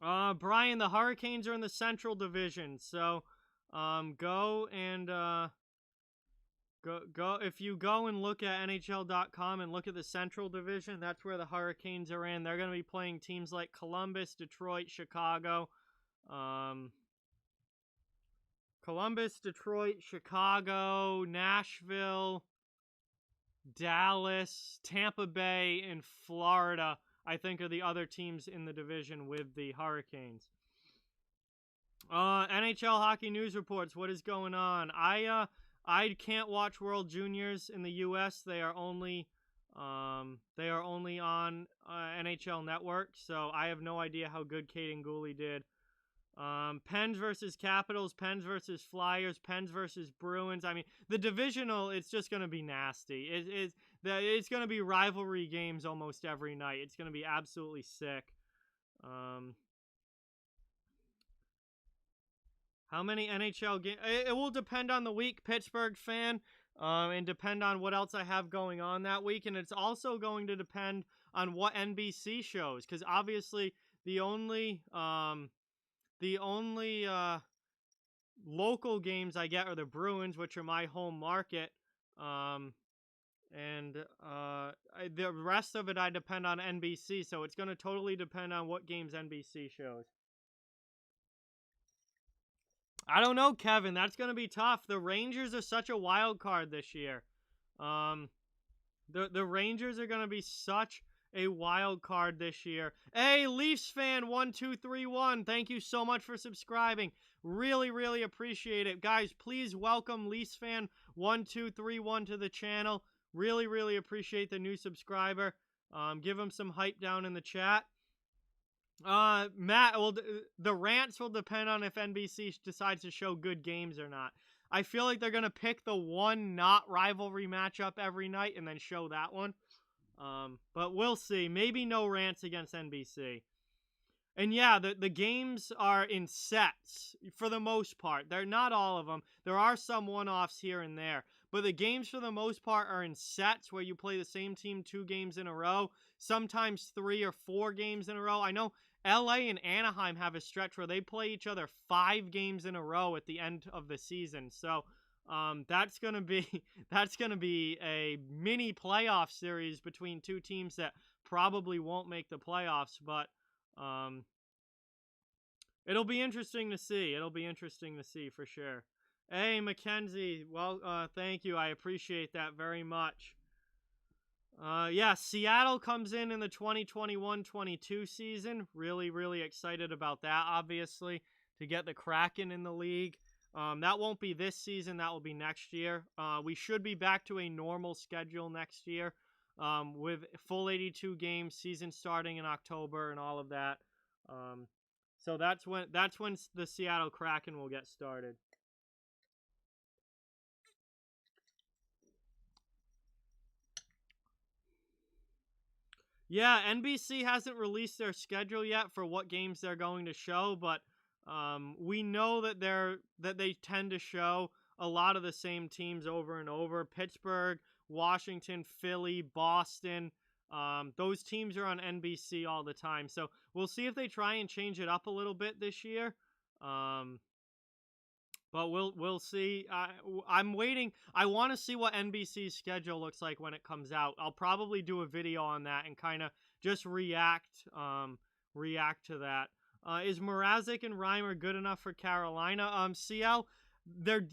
Brian, the Hurricanes are in the Central Division, so go and go if you go and look at NHL.com and look at the Central Division, that's where the Hurricanes are in. They're going to be playing teams like Columbus, Detroit, Chicago. Columbus, Detroit, Chicago, Nashville, Dallas, Tampa Bay, and Florida, I think, are the other teams in the division with the Hurricanes. NHL Hockey News Reports, what is going on? I can't watch World Juniors in the U.S. They are only on NHL Network, so I have no idea how good Caden Gooley did. Pens versus Capitals, Pens versus Flyers, Pens versus Bruins. I mean, the divisional, it's just going to be nasty. It's going to be rivalry games almost every night. It's going to be absolutely sick. How many NHL games? It will depend on the week, Pittsburgh fan, and depend on what else I have going on that week. And it's also going to depend on what NBC shows, because obviously the only local games I get are the Bruins, which are my home market, and the rest of it I depend on NBC. So it's going to totally depend on what games NBC shows. I don't know, Kevin. That's going to be tough. The Rangers are such a wild card this year. The Rangers are going to be such a wild card this year. Hey, Leafs fan 1231. Thank you so much for subscribing. Really, really appreciate it. Guys, please welcome Leafs fan 1231 to the channel. Really, really appreciate the new subscriber. Give him some hype down in the chat. Matt, the rants will depend on if NBC decides to show good games or not. I feel like they're going to pick the one not rivalry matchup every night and then show that one. But we'll see. Maybe no rants against NBC. And yeah, the games are in sets for the most part. They're not all of them. There are some one-offs here and there. But the games for the most part are in sets where you play the same team 2 games in a row. Sometimes 3 or 4 games in a row. I know LA and Anaheim have a stretch where they play each other 5 games in a row at the end of the season. So that's gonna be a mini playoff series between 2 teams that probably won't make the playoffs, but it'll be interesting to see. It'll be interesting to see for sure. Hey, Mackenzie. Well, thank you. I appreciate that very much. Yeah, Seattle comes in the 2021-22 season. Really, really excited about that, obviously, to get the Kraken in the league. That won't be this season. That will be next year. We should be back to a normal schedule next year with full 82 games, season starting in October and all of that. So that's when the Seattle Kraken will get started. Yeah, NBC hasn't released their schedule yet for what games they're going to show, but we know that they tend to show a lot of the same teams over and over. Pittsburgh, Washington, Philly, Boston. Those teams are on NBC all the time. So we'll see if they try and change it up a little bit this year. But we'll see. I'm waiting. I want to see what NBC's schedule looks like when it comes out. I'll probably do a video on that and kind of just react to that. Is Marazzic and Reimer good enough for Carolina? CL, they're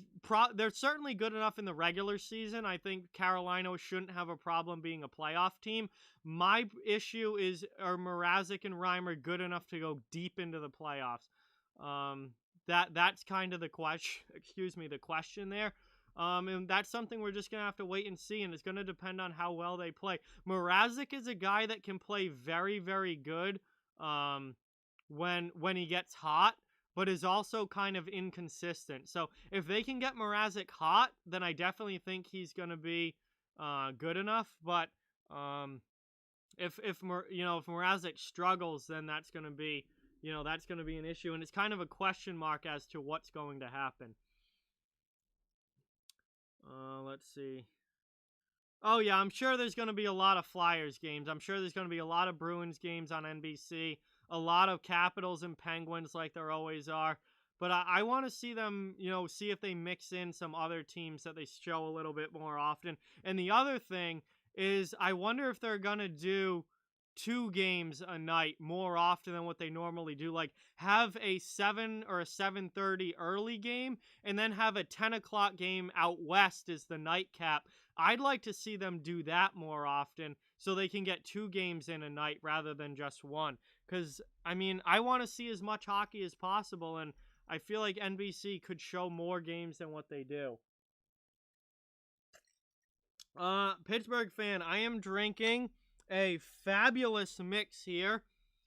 certainly good enough in the regular season. I think Carolina shouldn't have a problem being a playoff team. My issue is, are Marazzic and Reimer good enough to go deep into the playoffs? That's kind of the question there. And that's something we're just going to have to wait and see, and it's going to depend on how well they play. Marazzic is a guy that can play very, very good when he gets hot, but is also kind of inconsistent. So if they can get Marazzic hot, then I definitely think he's going to be good enough. But if Marazzic struggles, then that's going to be an issue, and it's kind of a question mark as to what's going to happen. Let's see. Oh, yeah, I'm sure there's going to be a lot of Flyers games. I'm sure there's going to be a lot of Bruins games on NBC, a lot of Capitals and Penguins like there always are. But I want to see them, see if they mix in some other teams that they show a little bit more often. And the other thing is I wonder if they're going to do 2 games a night more often than what they normally do. Like have a 7 or a 7:30 early game and then have a 10 o'clock game out west as the nightcap. I'd like to see them do that more often so they can get 2 games in a night rather than just 1. Because, I want to see as much hockey as possible, and I feel like NBC could show more games than what they do. Pittsburgh fan, I am drinking a fabulous mix here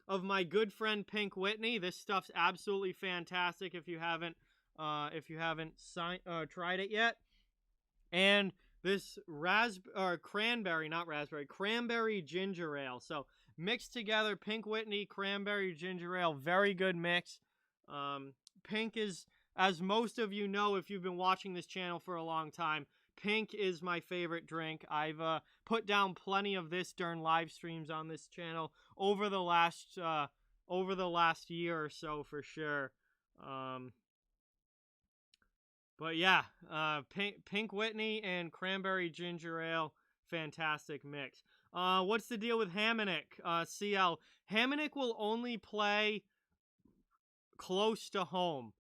of my good friend Pink Whitney. This stuff's absolutely fantastic if you haven't tried it yet. And this cranberry ginger ale. So mixed together, Pink Whitney, cranberry ginger ale, very good mix. Pink is, as most of you know if you've been watching this channel for a long time, Pink is my favorite drink. I've put down plenty of this during live streams on this channel over the last year or so for sure. But yeah, Pink Whitney and cranberry ginger ale, fantastic mix. What's the deal with Hamonic? CL Hamonic will only play close to home.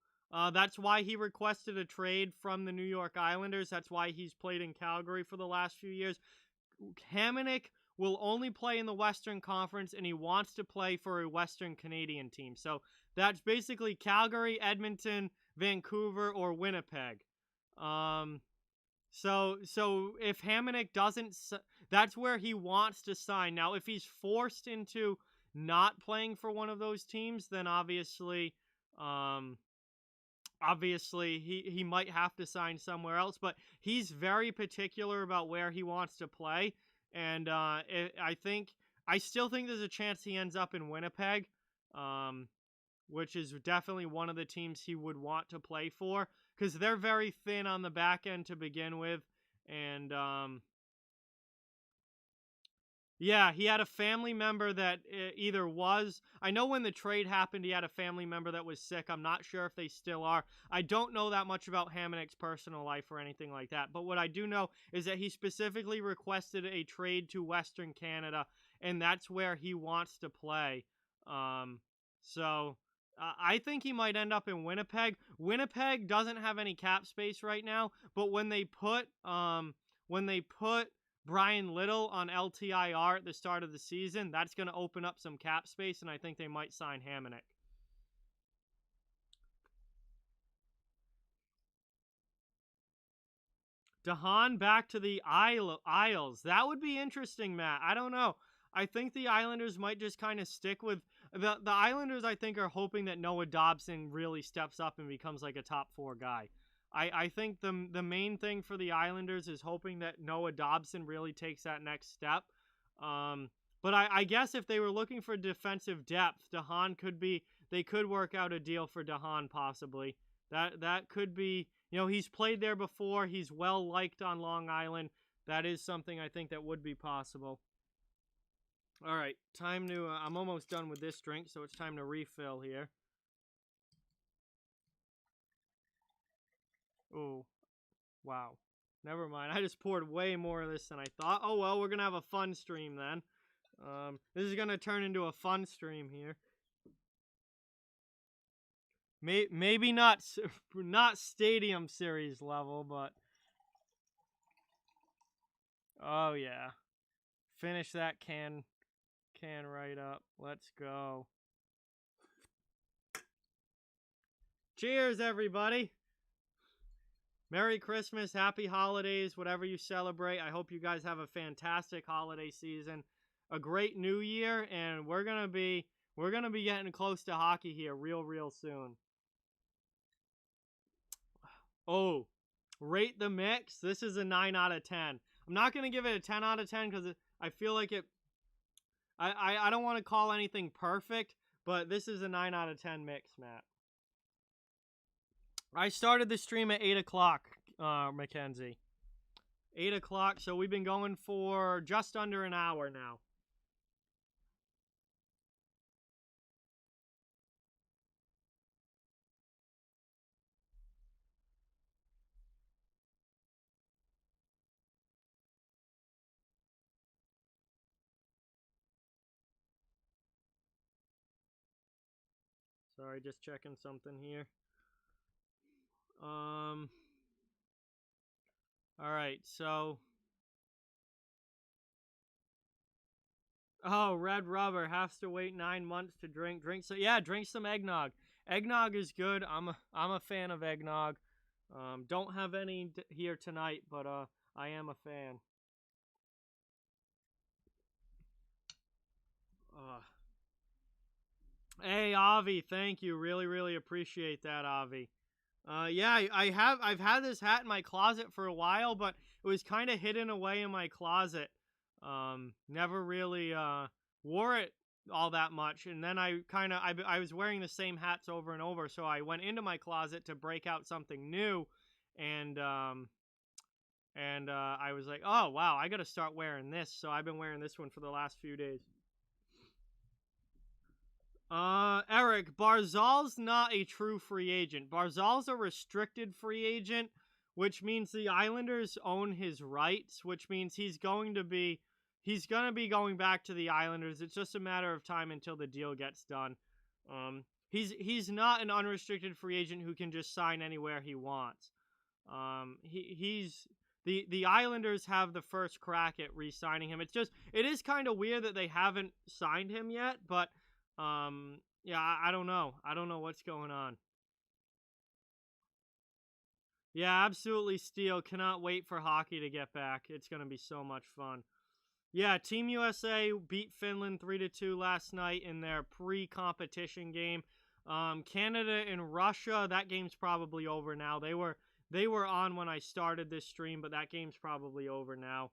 That's why he requested a trade from the New York Islanders. That's why he's played in Calgary for the last few years. Hamonic will only play in the Western Conference, and he wants to play for a Western Canadian team. So that's basically Calgary, Edmonton, Vancouver, or Winnipeg. So if Hamonic doesn't, that's where he wants to sign. Now, if he's forced into not playing for one of those teams, then obviously he might have to sign somewhere else, but he's very particular about where he wants to play, and I still think there's a chance he ends up in Winnipeg, which is definitely one of the teams he would want to play for, because they're very thin on the back end to begin with, and yeah, he had a family member that I know when the trade happened, he had a family member that was sick. I'm not sure if they still are. I don't know that much about Hamonic's personal life or anything like that. But what I do know is that he specifically requested a trade to Western Canada, and that's where he wants to play. So I think he might end up in Winnipeg. Winnipeg doesn't have any cap space right now, but when they put Brian Little on LTIR at the start of the season, that's going to open up some cap space, and I think they might sign Hamonic. DeHaan back to the Isles. That would be interesting, Matt. I don't know. I think the Islanders might just kind of stick with... The Islanders, I think, are hoping that Noah Dobson really steps up and becomes like a top 4 guy. I think the main thing for the Islanders is hoping that Noah Dobson really takes that next step. But I guess if they were looking for defensive depth, DeHaan they could work out a deal for DeHaan possibly. That could be, he's played there before. He's well liked on Long Island. That is something I think that would be possible. All right, time to, I'm almost done with this drink, so it's time to refill here. Oh, wow. Never mind. I just poured way more of this than I thought. Oh, well, we're going to have a fun stream then. This is going to turn into a fun stream here. Maybe not Stadium Series level, but... Oh, yeah. Finish that can right up. Let's go. Cheers, everybody. Merry Christmas, happy holidays, whatever you celebrate. I hope you guys have a fantastic holiday season, a great new year, and we're gonna be getting close to hockey here real soon. Oh, rate the mix. This is a 9 out of 10. I'm not going to give it a 10 out of 10 because I feel like it, I don't want to call anything perfect, but this is a 9 out of 10 mix, Matt. I started the stream at 8 o'clock, Mackenzie. 8 o'clock, so we've been going for just under an hour now. Sorry, just checking something here. All right, so. Oh, Red Rubber has to wait 9 months to drink. So yeah, drink some eggnog. Eggnog is good. I'm a fan of eggnog. Don't have any here tonight, but I am a fan. Hey, Avi, thank you. Really, really appreciate that, Avi. Yeah, I've had this hat in my closet for a while, but it was kind of hidden away in my closet. Never really wore it all that much, and then I was wearing the same hats over and over, so I went into my closet to break out something new, and I was like, oh wow, I gotta start wearing this. So I've been wearing this one for the last few days. Eric, Barzal's not a true free agent. Barzal's a restricted free agent, which means the Islanders own his rights, which means he's going to be going back to the Islanders. It's just a matter of time until the deal gets done. He's not an unrestricted free agent who can just sign anywhere he wants. The Islanders have the first crack at re-signing him. It is kind of weird that they haven't signed him yet, but yeah, I don't know. I don't know what's going on. Yeah, absolutely, Steel. Cannot wait for hockey to get back. It's going to be so much fun. Yeah, Team USA beat Finland 3-2 last night in their pre-competition game. Canada and Russia, that game's probably over now. They were on when I started this stream, but that game's probably over now.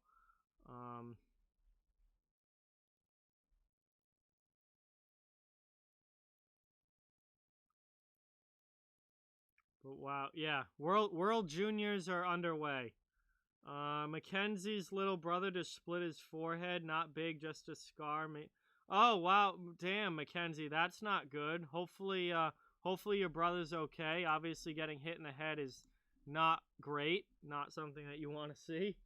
But wow, yeah, World Juniors are underway. Mackenzie's little brother just split his forehead. Not big, just a scar. Oh wow, damn, Mackenzie, that's not good. Hopefully your brother's okay. Obviously, getting hit in the head is not great. Not something that you want to see.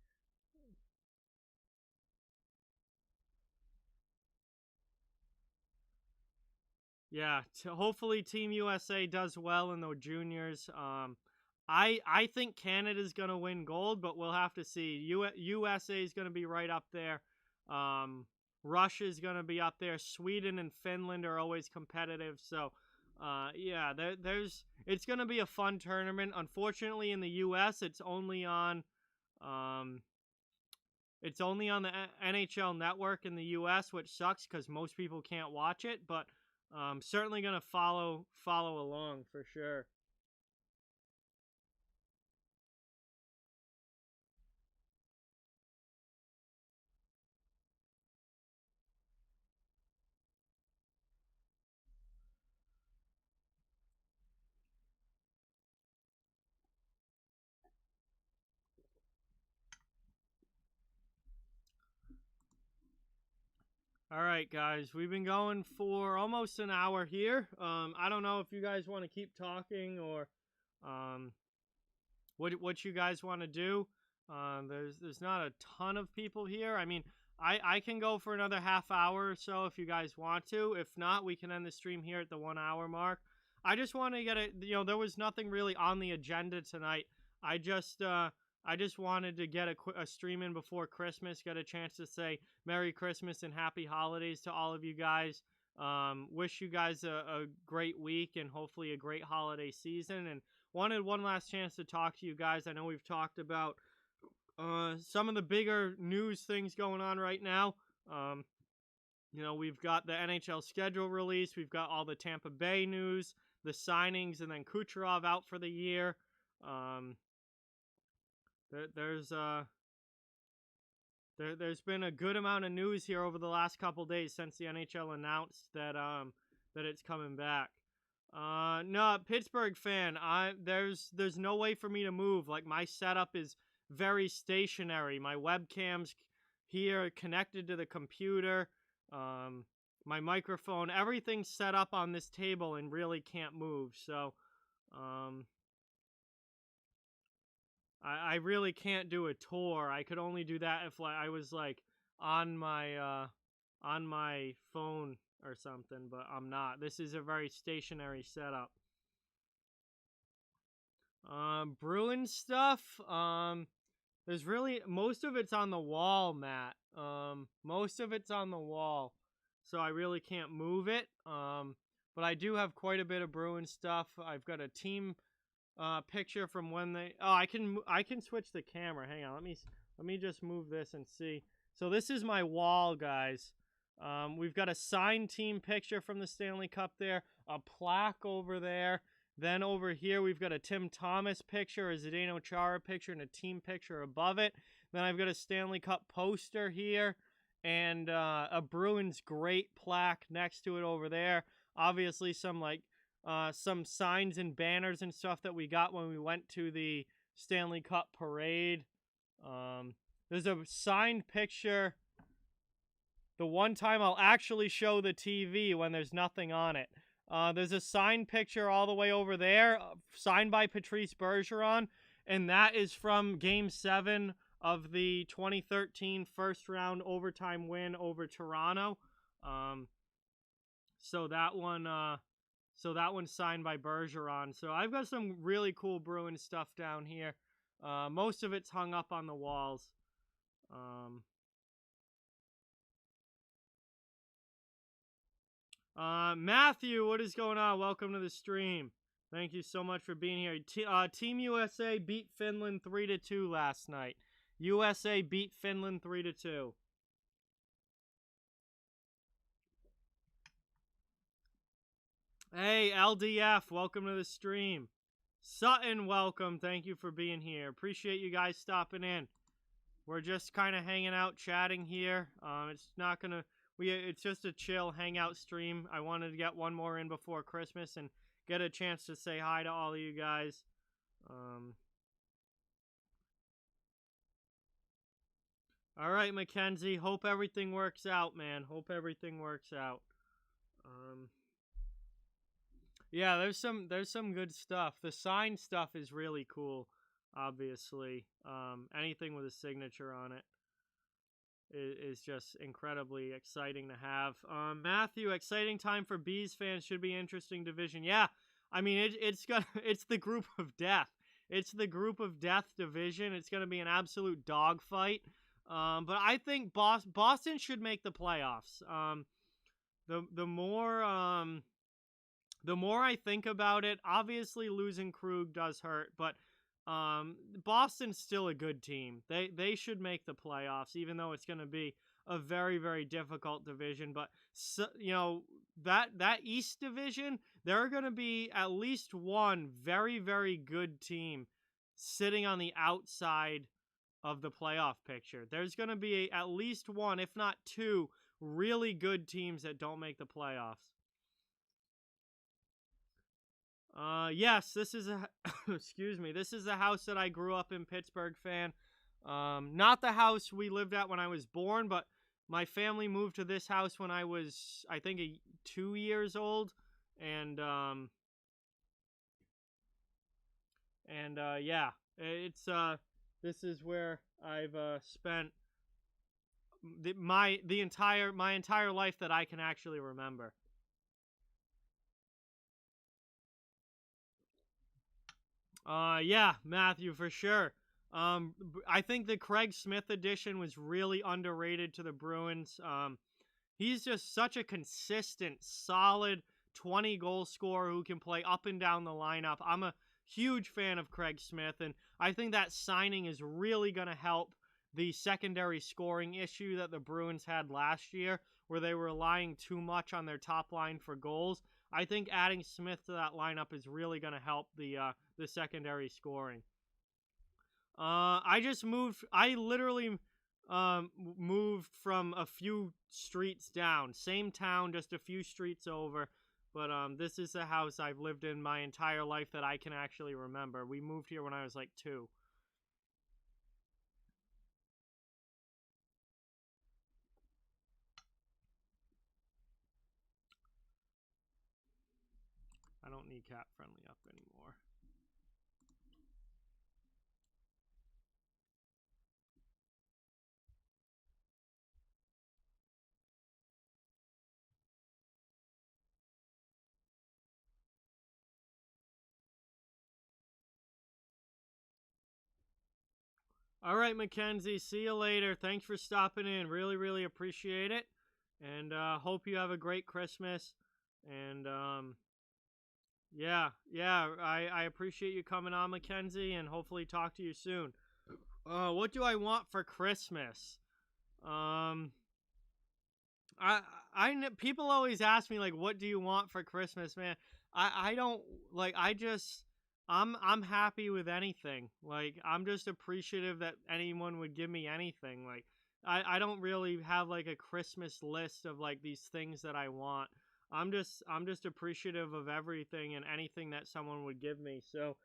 Yeah, hopefully Team USA does well in the juniors. I think Canada's going to win gold, but we'll have to see. USA is going to be right up there. Russia's going to be up there. Sweden and Finland are always competitive. So, yeah, it's going to be a fun tournament. Unfortunately, in the US, it's only on the NHL Network in the US, which sucks because most people can't watch it. But certainly going to follow along for sure. All right, guys, we've been going for almost an hour here. I don't know if you guys want to keep talking or what you guys want to do. There's not a ton of people here. I mean, I can go for another half hour or so if you guys want to. If not, we can end the stream here at the 1 hour mark. I just want to get it. There was nothing really on the agenda tonight. I just wanted to get a stream in before Christmas, get a chance to say Merry Christmas and Happy Holidays to all of you guys. Wish you guys a great week and hopefully a great holiday season. And wanted one last chance to talk to you guys. I know we've talked about some of the bigger news things going on right now. We've got the NHL schedule release. We've got all the Tampa Bay news, the signings, and then Kucherov out for the year. There's there's been a good amount of news here over the last couple days since the NHL announced that it's coming back. No, Pittsburgh fan. There's no way for me to move. Like, my setup is very stationary. My webcam's here connected to the computer. My microphone, everything's set up on this table and really can't move. So, I really can't do a tour. I could only do that if I was like on my phone or something, but I'm not. This is a very stationary setup. Bruins stuff. There's really, most of it's on the wall, Matt. Most of it's on the wall, so I really can't move it. But I do have quite a bit of Bruins stuff. I've got a team picture from when they. Oh, I can switch the camera. Hang on, let me just move this and see. So this is my wall, guys. We've got a signed team picture from the Stanley Cup there, a plaque over there. Then over here, we've got a Tim Thomas picture, a Zdeno Chara picture, and a team picture above it. Then I've got a Stanley Cup poster here, and a Bruins great plaque next to it over there. Obviously, some signs and banners and stuff that we got when we went to the Stanley Cup parade. There's a signed picture. The one time I'll actually show the TV when there's nothing on it. There's a signed picture all the way over there, signed by Patrice Bergeron, and that is from Game 7 of the 2013 first-round overtime win over Toronto. So that one's signed by Bergeron. So I've got some really cool Bruins stuff down here. Most of it's hung up on the walls. Matthew, what is going on? Welcome to the stream. Thank you so much for being here. Team USA beat Finland 3-2 last night. USA beat Finland 3-2. Hey, LDF, welcome to the stream. Sutton, welcome. Thank you for being here. Appreciate you guys stopping in. We're just kind of hanging out, chatting here. It's just a chill hangout stream. I wanted to get one more in before Christmas and get a chance to say hi to all of you guys. All right, Mackenzie. Hope everything works out, man. Hope everything works out. Yeah, there's some good stuff. The signed stuff is really cool, obviously. Anything with a signature on it is just incredibly exciting to have. Matthew, exciting time for Bees fans. Should be interesting division. Yeah, I mean it's the group of death. It's the group of death division. It's gonna be an absolute dogfight. But I think Boston should make the playoffs. The more I think about it, obviously losing Krug does hurt, but Boston's still a good team. They should make the playoffs, even though it's going to be a very, very difficult division. But that East division, there are going to be at least one very, very good team sitting on the outside of the playoff picture. There's going to be at least one, if not two, really good teams that don't make the playoffs. Yes, this is excuse me. This is the house that I grew up in, Pittsburgh fan. Not the house we lived at when I was born, but my family moved to this house when I was, I think, 2 years old, and yeah, it's this is where I've spent my entire life that I can actually remember. Yeah, Matthew, for sure. I think the Craig Smith addition was really underrated to the Bruins. He's just such a consistent, solid 20-goal scorer who can play up and down the lineup. I'm a huge fan of Craig Smith, and I think that signing is really going to help the secondary scoring issue that the Bruins had last year, where they were relying too much on their top line for goals. I think adding Smith to that lineup is really going to help the secondary scoring. I literally moved from a few streets down. Same town, just a few streets over. But this is the house I've lived in my entire life that I can actually remember. We moved here when I was like 2. I don't need cat friendly up anymore. All right, Mackenzie. See you later. Thanks for stopping in. Really, really appreciate it. And hope you have a great Christmas. And yeah, I appreciate you coming on, Mackenzie, and hopefully talk to you soon. What do I want for Christmas? Um, people always ask me like, what do you want for Christmas, man? I don't like. I'm happy with anything. Like, I'm just appreciative that anyone would give me anything. Like, I don't really have like a Christmas list of like these things that I want. I'm just appreciative of everything and anything that someone would give me. So,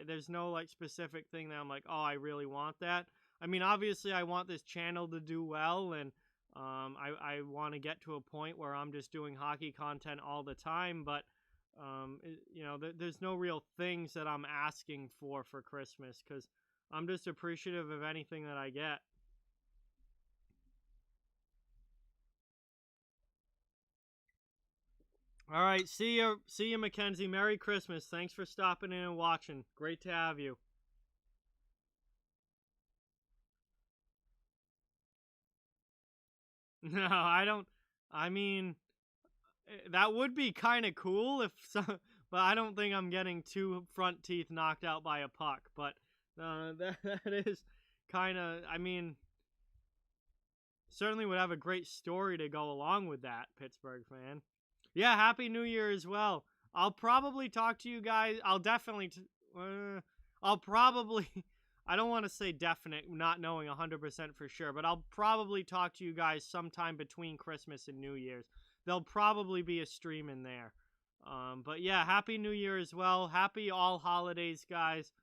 there's no like specific thing that I'm like, oh, I really want that. I mean, obviously, I want this channel to do well, and I want to get to a point where I'm just doing hockey content all the time. But there's no real things that I'm asking for Christmas because I'm just appreciative of anything that I get. All right, see you, Mackenzie. Merry Christmas. Thanks for stopping in and watching. Great to have you. No, I don't. I mean, that would be kind of cool if so, but I don't think I'm getting 2 front teeth knocked out by a puck. But that is kind of. I mean, certainly would have a great story to go along with that, Pittsburgh fan. Yeah, Happy New Year as well. I'll probably talk to you guys. I'll probably. I don't want to say definite, not knowing 100% for sure, but I'll probably talk to you guys sometime between Christmas and New Year's. There'll probably be a stream in there. But yeah, Happy New Year as well. Happy all holidays, guys.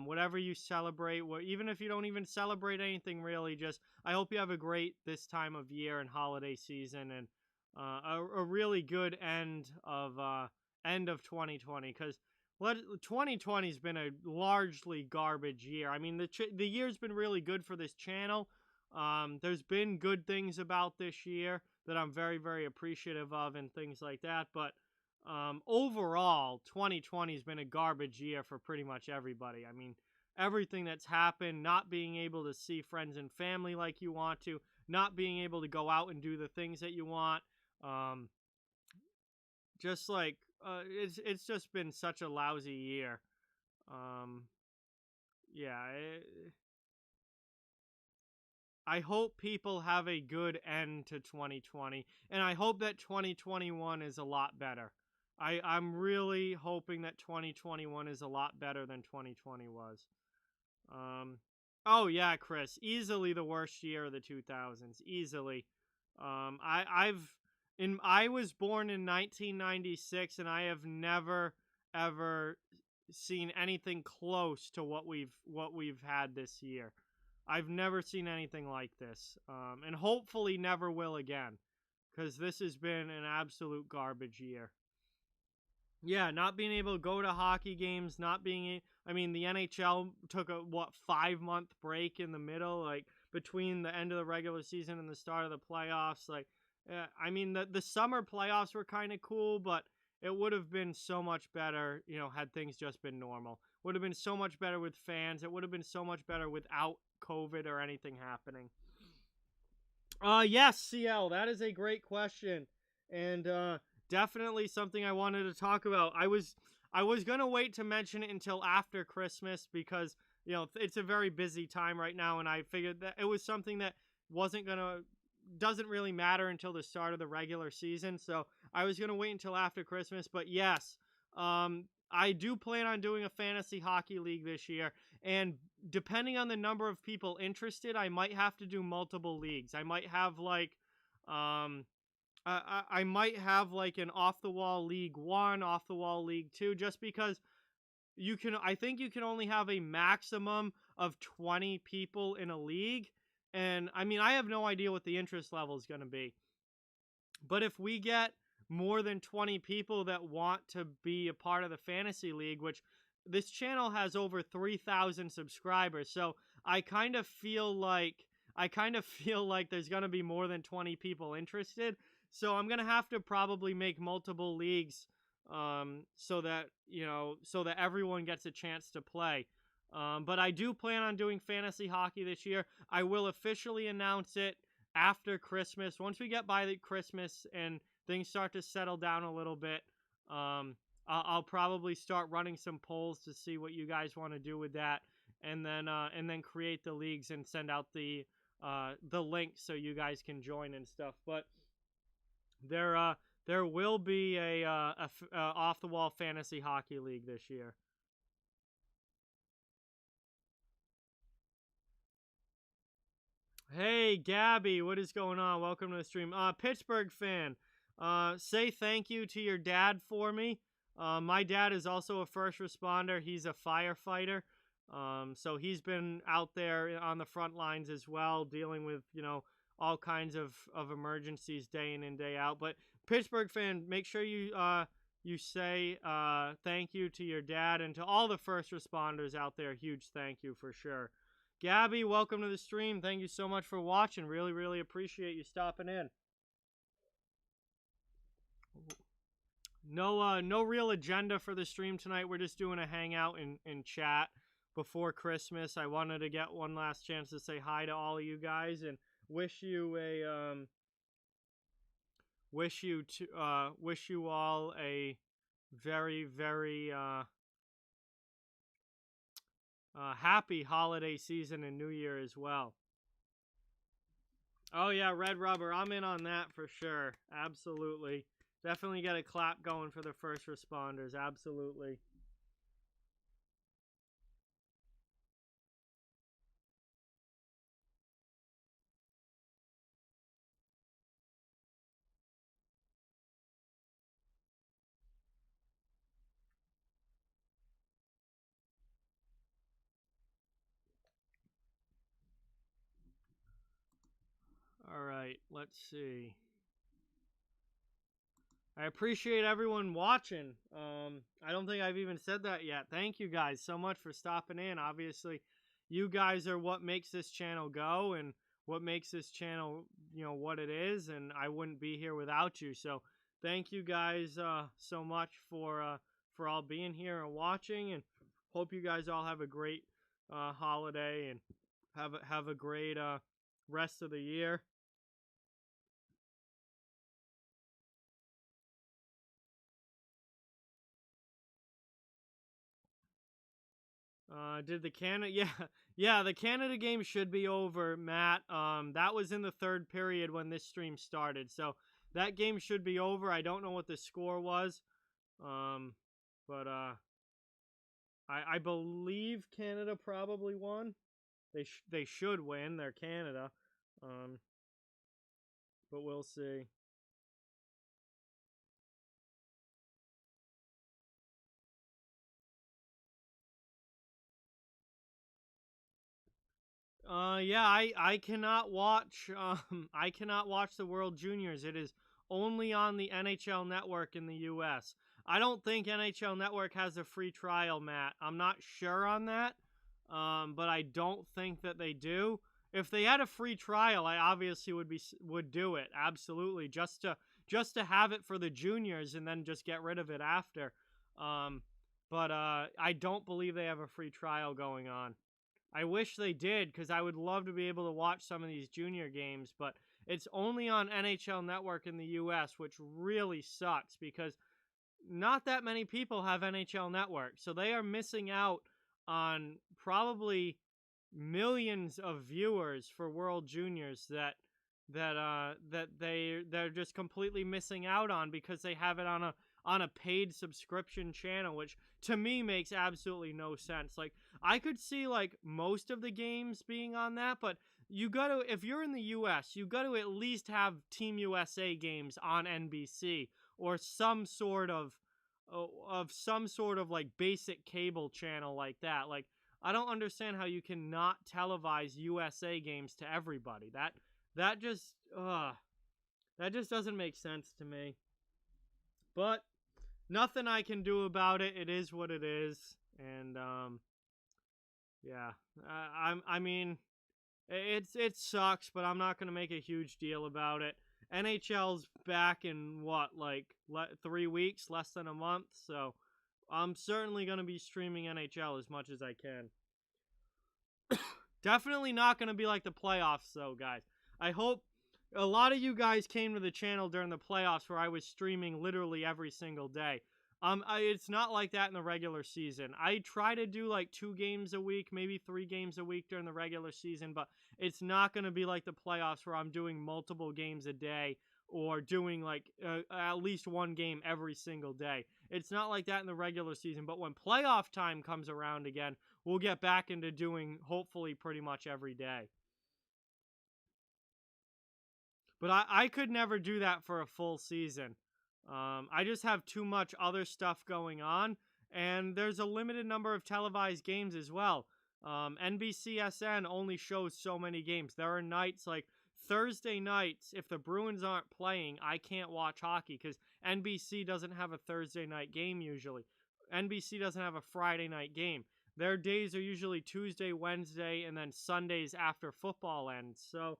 Whatever you celebrate, even if you don't even celebrate anything really, just I hope you have a great this time of year and holiday season, and a really good end of 2020, because 2020 has been a largely garbage year. I mean, the year's been really good for this channel. There's been good things about this year that I'm very, very appreciative of and things like that. But overall, 2020 has been a garbage year for pretty much everybody. I mean, everything that's happened, not being able to see friends and family like you want to, not being able to go out and do the things that you want. Just like it's just been such a lousy year. Um, yeah, I hope people have a good end to 2020, and I hope that 2021 is a lot better. I'm really hoping that 2021 is a lot better than 2020 was. Oh yeah, Chris, easily the worst year of the 2000s, easily. I was born in 1996, and I have never ever seen anything close to what we've had this year. I've never seen anything like this, and hopefully never will again, because this has been an absolute garbage year. Yeah, not being able to go to hockey games, not being. I mean, the NHL took a 5-month break in the middle, like between the end of the regular season and the start of the playoffs. Like, I mean, the summer playoffs were kind of cool, but it would have been so much better, had things just been normal. Would have been so much better with fans. It would have been so much better without COVID or anything happening. Yes, CL, that is a great question, and definitely something I wanted to talk about. I was gonna wait to mention it until after Christmas because it's a very busy time right now, and I figured that it was something that doesn't really matter until the start of the regular season. So I was gonna wait until after Christmas. But yes, I do plan on doing a fantasy hockey league this year, and depending on the number of people interested, I might have to do multiple leagues. I might have like, I might have like an off-the-wall League 1, off-the-wall League 2, just because I think you can only have a maximum of 20 people in a league. And I mean, I have no idea what the interest level is going to be. But if we get more than 20 people that want to be a part of the fantasy league, which this channel has over 3,000 subscribers, so I kind of feel like there's going to be more than 20 people interested. So I'm going to have to probably make multiple leagues so that everyone gets a chance to play. But I do plan on doing fantasy hockey this year. I will officially announce it after Christmas. Once we get by the Christmas and things start to settle down a little bit, I'll probably start running some polls to see what you guys want to do with that, and then create the leagues and send out the links so you guys can join and stuff. But there will be a off the wall fantasy hockey league this year. Hey, Gabby, what is going on? Welcome to the stream. Pittsburgh fan, say thank you to your dad for me. My dad is also a first responder. He's a firefighter. So he's been out there on the front lines as well, dealing with, all kinds of emergencies day in and day out. But Pittsburgh fan, make sure you say thank you to your dad and to all the first responders out there. Huge thank you for sure. Gabby, welcome to the stream. Thank you so much for watching. Really, really appreciate you stopping in. No real agenda for the stream tonight. We're just doing a hangout and chat before Christmas. I wanted to get one last chance to say hi to all of you guys and wish you all a very, very happy holiday season and New Year as well. Oh yeah, Red Rubber. I'm in on that for sure. Absolutely. Definitely get a clap going for the first responders. Absolutely. All right, let's see. I appreciate everyone watching. I don't think I've even said that yet. Thank you guys so much for stopping in. Obviously, you guys are what makes this channel go and what makes this channel, what it is, and I wouldn't be here without you. So thank you guys so much for all being here and watching, and hope you guys all have a great holiday and have a great rest of the year. Did the Canada? Yeah, the Canada game should be over, Matt. That was in the third period when this stream started, so that game should be over. I don't know what the score was, but I believe Canada probably won. They should win. They're Canada, but we'll see. Yeah, I cannot watch I cannot watch the World Juniors. It is only on the NHL Network in the US. I don't think NHL Network has a free trial, Matt. I'm not sure on that. But I don't think that they do. If they had a free trial, I obviously would do it. Absolutely. Just to have it for the juniors and then just get rid of it after. But I don't believe they have a free trial going on. I wish they did, because I would love to be able to watch some of these junior games, but it's only on NHL Network in the US, which really sucks, because not that many people have NHL Network, so they are missing out on probably millions of viewers for World Juniors that they're just completely missing out on because they have it on a paid subscription channel, which to me makes absolutely no sense. Like, I could see like most of the games being on that, but you got to, if you're in the US, you got to at least have Team USA games on NBC or some sort of some sort of like basic cable channel like that. Like, I don't understand how you cannot televise USA games to everybody. That just that just doesn't make sense to me. But nothing I can do about it. It is what it is. And yeah. I mean, it sucks, but I'm not going to make a huge deal about it. NHL's back in what, like 3 weeks, less than a month, so I'm certainly going to be streaming NHL as much as I can. Definitely not going to be like the playoffs, though, guys. I hope a lot of you guys came to the channel during the playoffs where I was streaming literally every single day. It's not like that in the regular season. I try to do like 2 games a week, maybe 3 games a week during the regular season, but it's not going to be like the playoffs where I'm doing multiple games a day or doing like at least 1 game every single day. It's not like that in the regular season, but when playoff time comes around again, we'll get back into doing hopefully pretty much every day. But I could never do that for a full season. I just have too much other stuff going on, and there's a limited number of televised games as well. NBCSN only shows so many games. There are nights like Thursday nights, if the Bruins aren't playing, I can't watch hockey because NBC doesn't have a Thursday night game usually. NBC doesn't have a Friday night game. Their days are usually Tuesday, Wednesday, and then Sundays after football ends. So,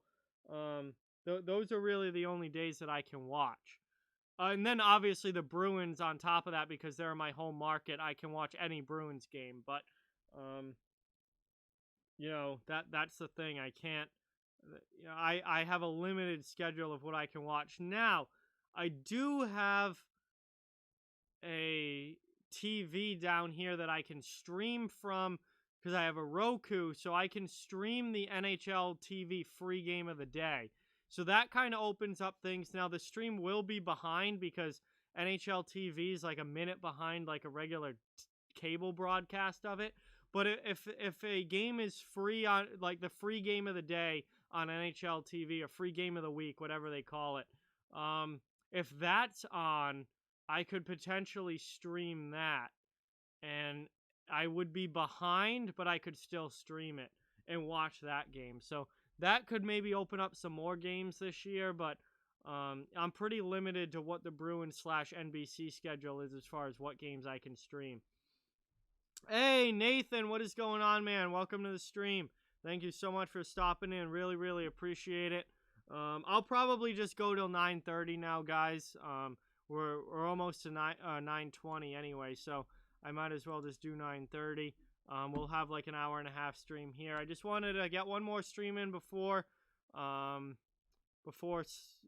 those are really the only days that I can watch. And then obviously the Bruins on top of that, because they're my home market, I can watch any Bruins game. But, you know, that's the thing. I can't, you know, I have a limited schedule of what I can watch. Now, I do have a TV down here that I can stream from because I have a Roku, so I can stream the NHL TV free game of the day. So that kind of opens up things. Now, the stream will be behind because NHL TV is like a minute behind like a regular cable broadcast of it. But if a game is free on, like the free game of the day on NHL TV, or free game of the week, whatever they call it, if that's on, I could potentially stream that. And I would be behind, but I could still stream it and watch that game. So that could maybe open up some more games this year, but I'm pretty limited to what the Bruins / NBC schedule is as far as what games I can stream. Hey, Nathan, what is going on, man? Welcome to the stream. Thank you so much for stopping in. Really, really appreciate it. I'll probably just go till 9:30 now, guys. We're almost to 9:20 anyway, so I might as well just do 9:30. We'll have like an hour and a half stream here. I just wanted to get one more stream in before you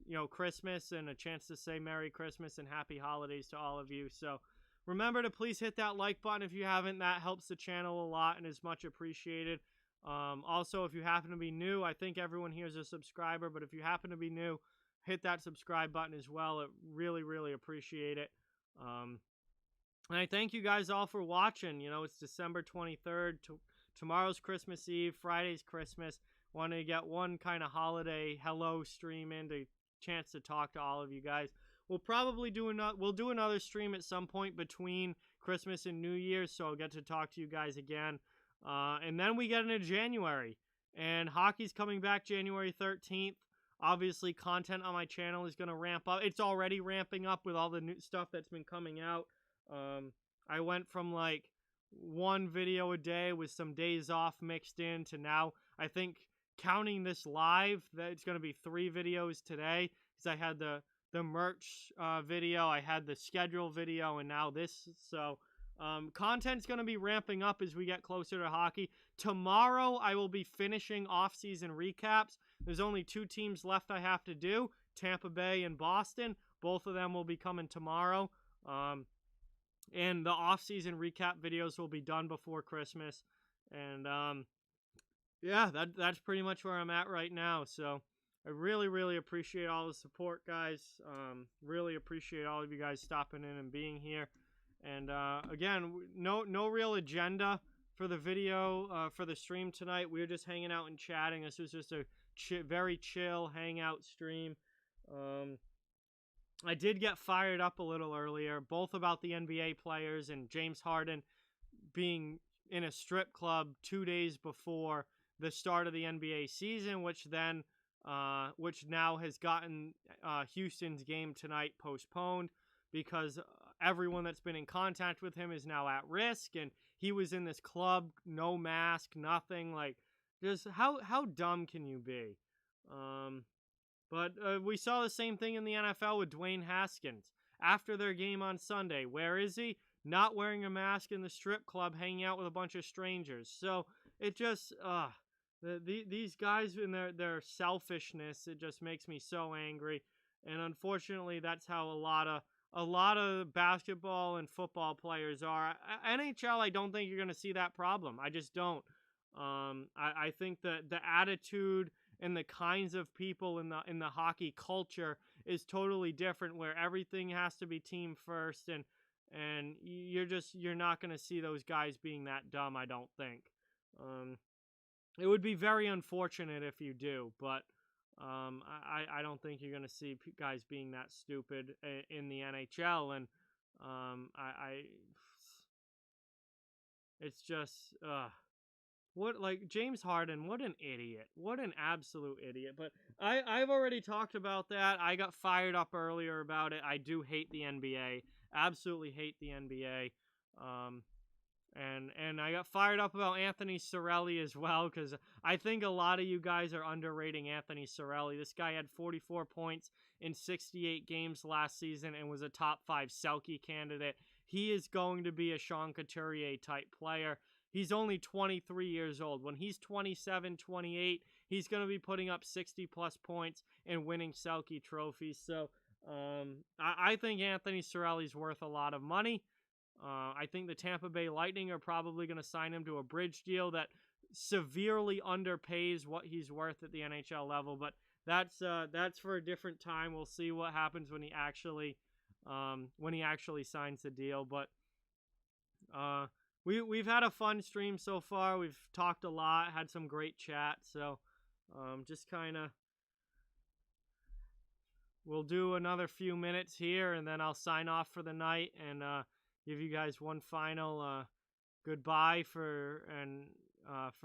know, Christmas, and a chance to say Merry Christmas and Happy Holidays to all of you. So remember to please hit that like button if you haven't. That helps the channel a lot and is much appreciated. Also, if you happen to be new, I think everyone here is a subscriber, but if you happen to be new, hit that subscribe button as well. It really, really appreciate it. And I thank you guys all for watching. You know, it's December 23rd. Tomorrow's Christmas Eve. Friday's Christmas. Wanted to get one kind of holiday hello stream in, to chance to talk to all of you guys. We'll probably do another stream at some point between Christmas and New Year's, so I'll get to talk to you guys again. And then we get into January, and hockey's coming back January 13th. Obviously, content on my channel is going to ramp up. It's already ramping up with all the new stuff that's been coming out. I went from like 1 video a day with some days off mixed in to now, I think, counting this live, that it's going to be 3 videos today, because I had the merch video, I had the schedule video, and now this. So content's going to be ramping up as we get closer to hockey. Tomorrow I will be finishing off-season recaps. There's only 2 teams left I have to do, Tampa Bay and Boston. Both of them will be coming tomorrow. And the off-season recap videos will be done before Christmas. And yeah, that's pretty much where I'm at right now. So I really, really appreciate all the support, guys. Really appreciate all of you guys stopping in and being here. And again, no real agenda for the video, for the stream tonight. We were just hanging out and chatting. This was just a very chill hangout stream. I did get fired up a little earlier, both about the NBA players and James Harden being in a strip club 2 days before the start of the NBA season, which now has gotten Houston's game tonight postponed because everyone that's been in contact with him is now at risk, and he was in this club, no mask, nothing. Like, just how dumb can you be? But we saw the same thing in the NFL with Dwayne Haskins. After their game on Sunday, where is he? Not wearing a mask in the strip club, hanging out with a bunch of strangers. So it just, these guys in their selfishness, it just makes me so angry. And unfortunately, that's how a lot of basketball and football players are. NHL, I don't think you're going to see that problem. I just don't. I think that the attitude and the kinds of people in the hockey culture is totally different, where everything has to be team first, and you're not going to see those guys being that dumb, I don't think. It would be very unfortunate if you do, but I don't think you're going to see guys being that stupid in the NHL, and it's just what, like, James Harden, what an idiot. What an absolute idiot. But I've already talked about that. I got fired up earlier about it. I do hate the NBA. Absolutely hate the NBA. And I got fired up about Anthony Cirelli as well, because I think a lot of you guys are underrating Anthony Cirelli. This guy had 44 points in 68 games last season and was a top 5 Selke candidate. He is going to be a Sean Couturier type player. He's only 23 years old. When he's 27, 28, he's going to be putting up 60-plus points and winning Selke trophies. So I think Anthony Cirelli's worth a lot of money. I think the Tampa Bay Lightning are probably going to sign him to a bridge deal that severely underpays what he's worth at the NHL level. But that's for a different time. We'll see what happens when he actually signs the deal. But We've had a fun stream so far. We've talked a lot, had some great chat. So just kind of, we'll do another few minutes here, and then I'll sign off for the night and give you guys one final goodbye for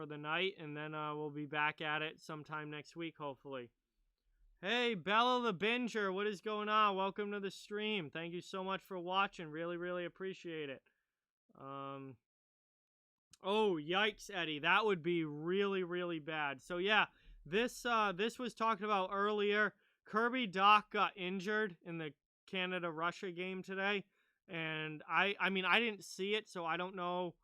the night, and then we'll be back at it sometime next week, hopefully. Hey, Bella the Binger, what is going on? Welcome to the stream. Thank you so much for watching. Really, really appreciate it. Oh, yikes, Eddie. That would be really, really bad. So, yeah, this was talked about earlier. Kirby Dach got injured in the Canada-Russia game today. And I mean, I didn't see it, so I don't know,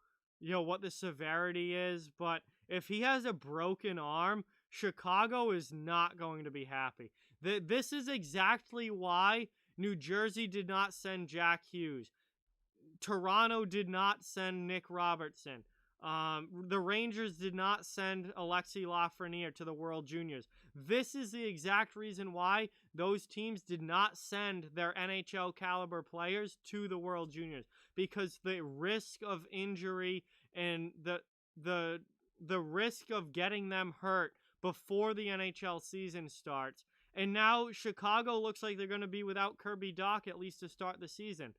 what the severity is. But if he has a broken arm, Chicago is not going to be happy. This is exactly why New Jersey did not send Jack Hughes. Toronto did not send Nick Robertson. The Rangers did not send Alexis Lafreniere to the World Juniors. This is the exact reason why those teams did not send their NHL caliber players to the World Juniors, because the risk of injury and the risk of getting them hurt before the NHL season starts. And now Chicago looks like they're going to be without Kirby Dach at least to start the season.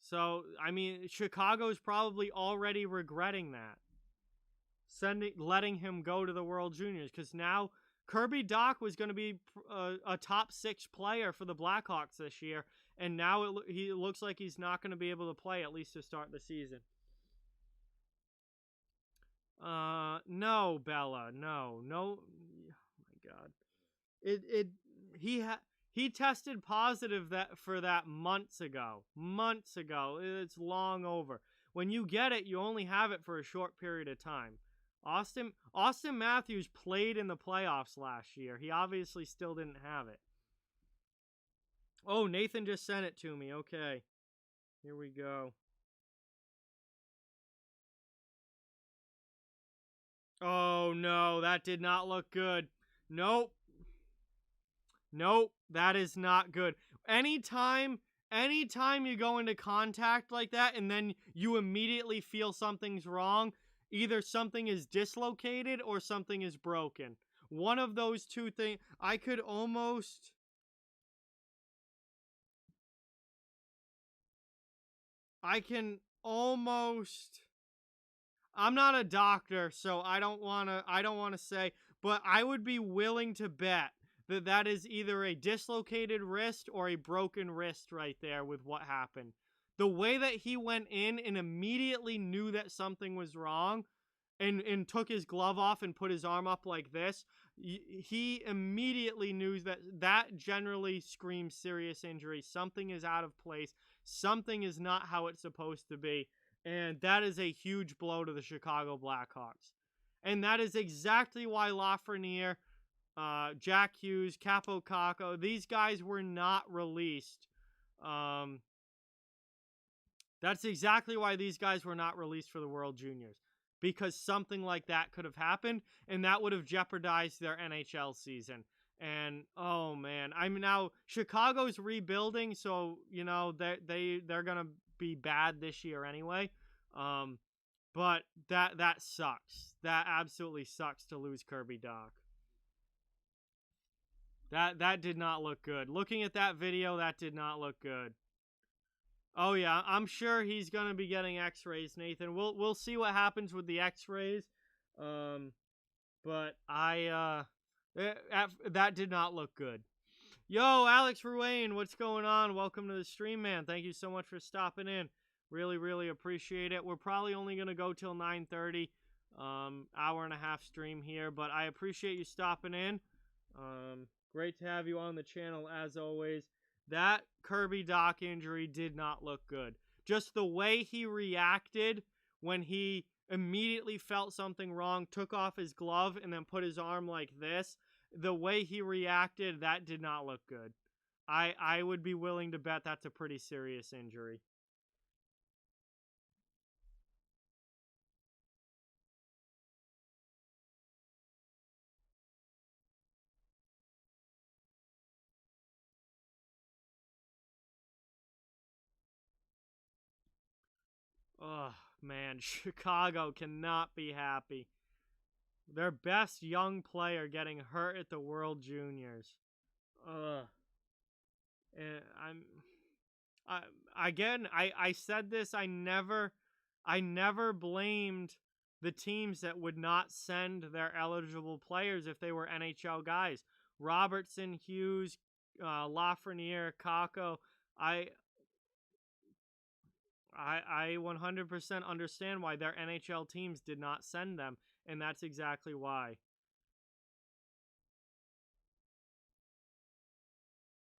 So, I mean, Chicago's probably already regretting that. Letting him go to the World Juniors, because now Kirby Dach was going to be a top 6 player for the Blackhawks this year, and now he looks like he's not going to be able to play at least to start the season. No, Bella, no. Oh my God. He tested positive for that months ago. It's long over. When you get it, you only have it for a short period of time. Austin Matthews played in the playoffs last year. He obviously still didn't have it. Oh, Nathan just sent it to me. Okay. Here we go. Oh, no. That did not look good. Nope. That is not good. Anytime anytime you go into contact like that and then you immediately feel something's wrong, either something is dislocated or something is broken. One of those two things, I can almost I'm not a doctor, so I don't want to say, but I would be willing to bet that that is either a dislocated wrist or a broken wrist right there with what happened. The way that he went in and immediately knew that something was wrong and took his glove off and put his arm up like this, he immediately knew that that generally screams serious injury. Something is out of place. Something is not how it's supposed to be. And that is a huge blow to the Chicago Blackhawks. And that is exactly why Lafreniere, Jack Hughes, Capo Caco, these guys were not released. That's exactly why these guys were not released for the World Juniors. Because something like that could have happened, and that would have jeopardized their NHL season. And, oh, man. I mean, now, Chicago's rebuilding, so, you know, they're going to be bad this year anyway. But that sucks. That absolutely sucks to lose Kirby Dach. That did not look good. Looking at that video, that did not look good. Oh yeah, I'm sure he's gonna be getting X-rays, Nathan. We'll see what happens with the X-rays. But that did not look good. Yo, Alex Ruane, what's going on? Welcome to the stream, man. Thank you so much for stopping in. Really appreciate it. We're probably only gonna go till 9:30. Hour and a half stream here, but I appreciate you stopping in. Great to have you on the channel as always. That Kirby Dach injury did not look good. Just the way he reacted when he immediately felt something wrong, took off his glove, and then put his arm like this. The way he reacted, that did not look good. I would be willing to bet that's a pretty serious injury. Oh, man, Chicago cannot be happy. Their best young player getting hurt at the World Juniors. Ugh. And I said this, I never blamed the teams that would not send their eligible players if they were NHL guys. Robertson, Hughes, Lafreniere, Kakko. I 100% understand why their NHL teams did not send them, and that's exactly why.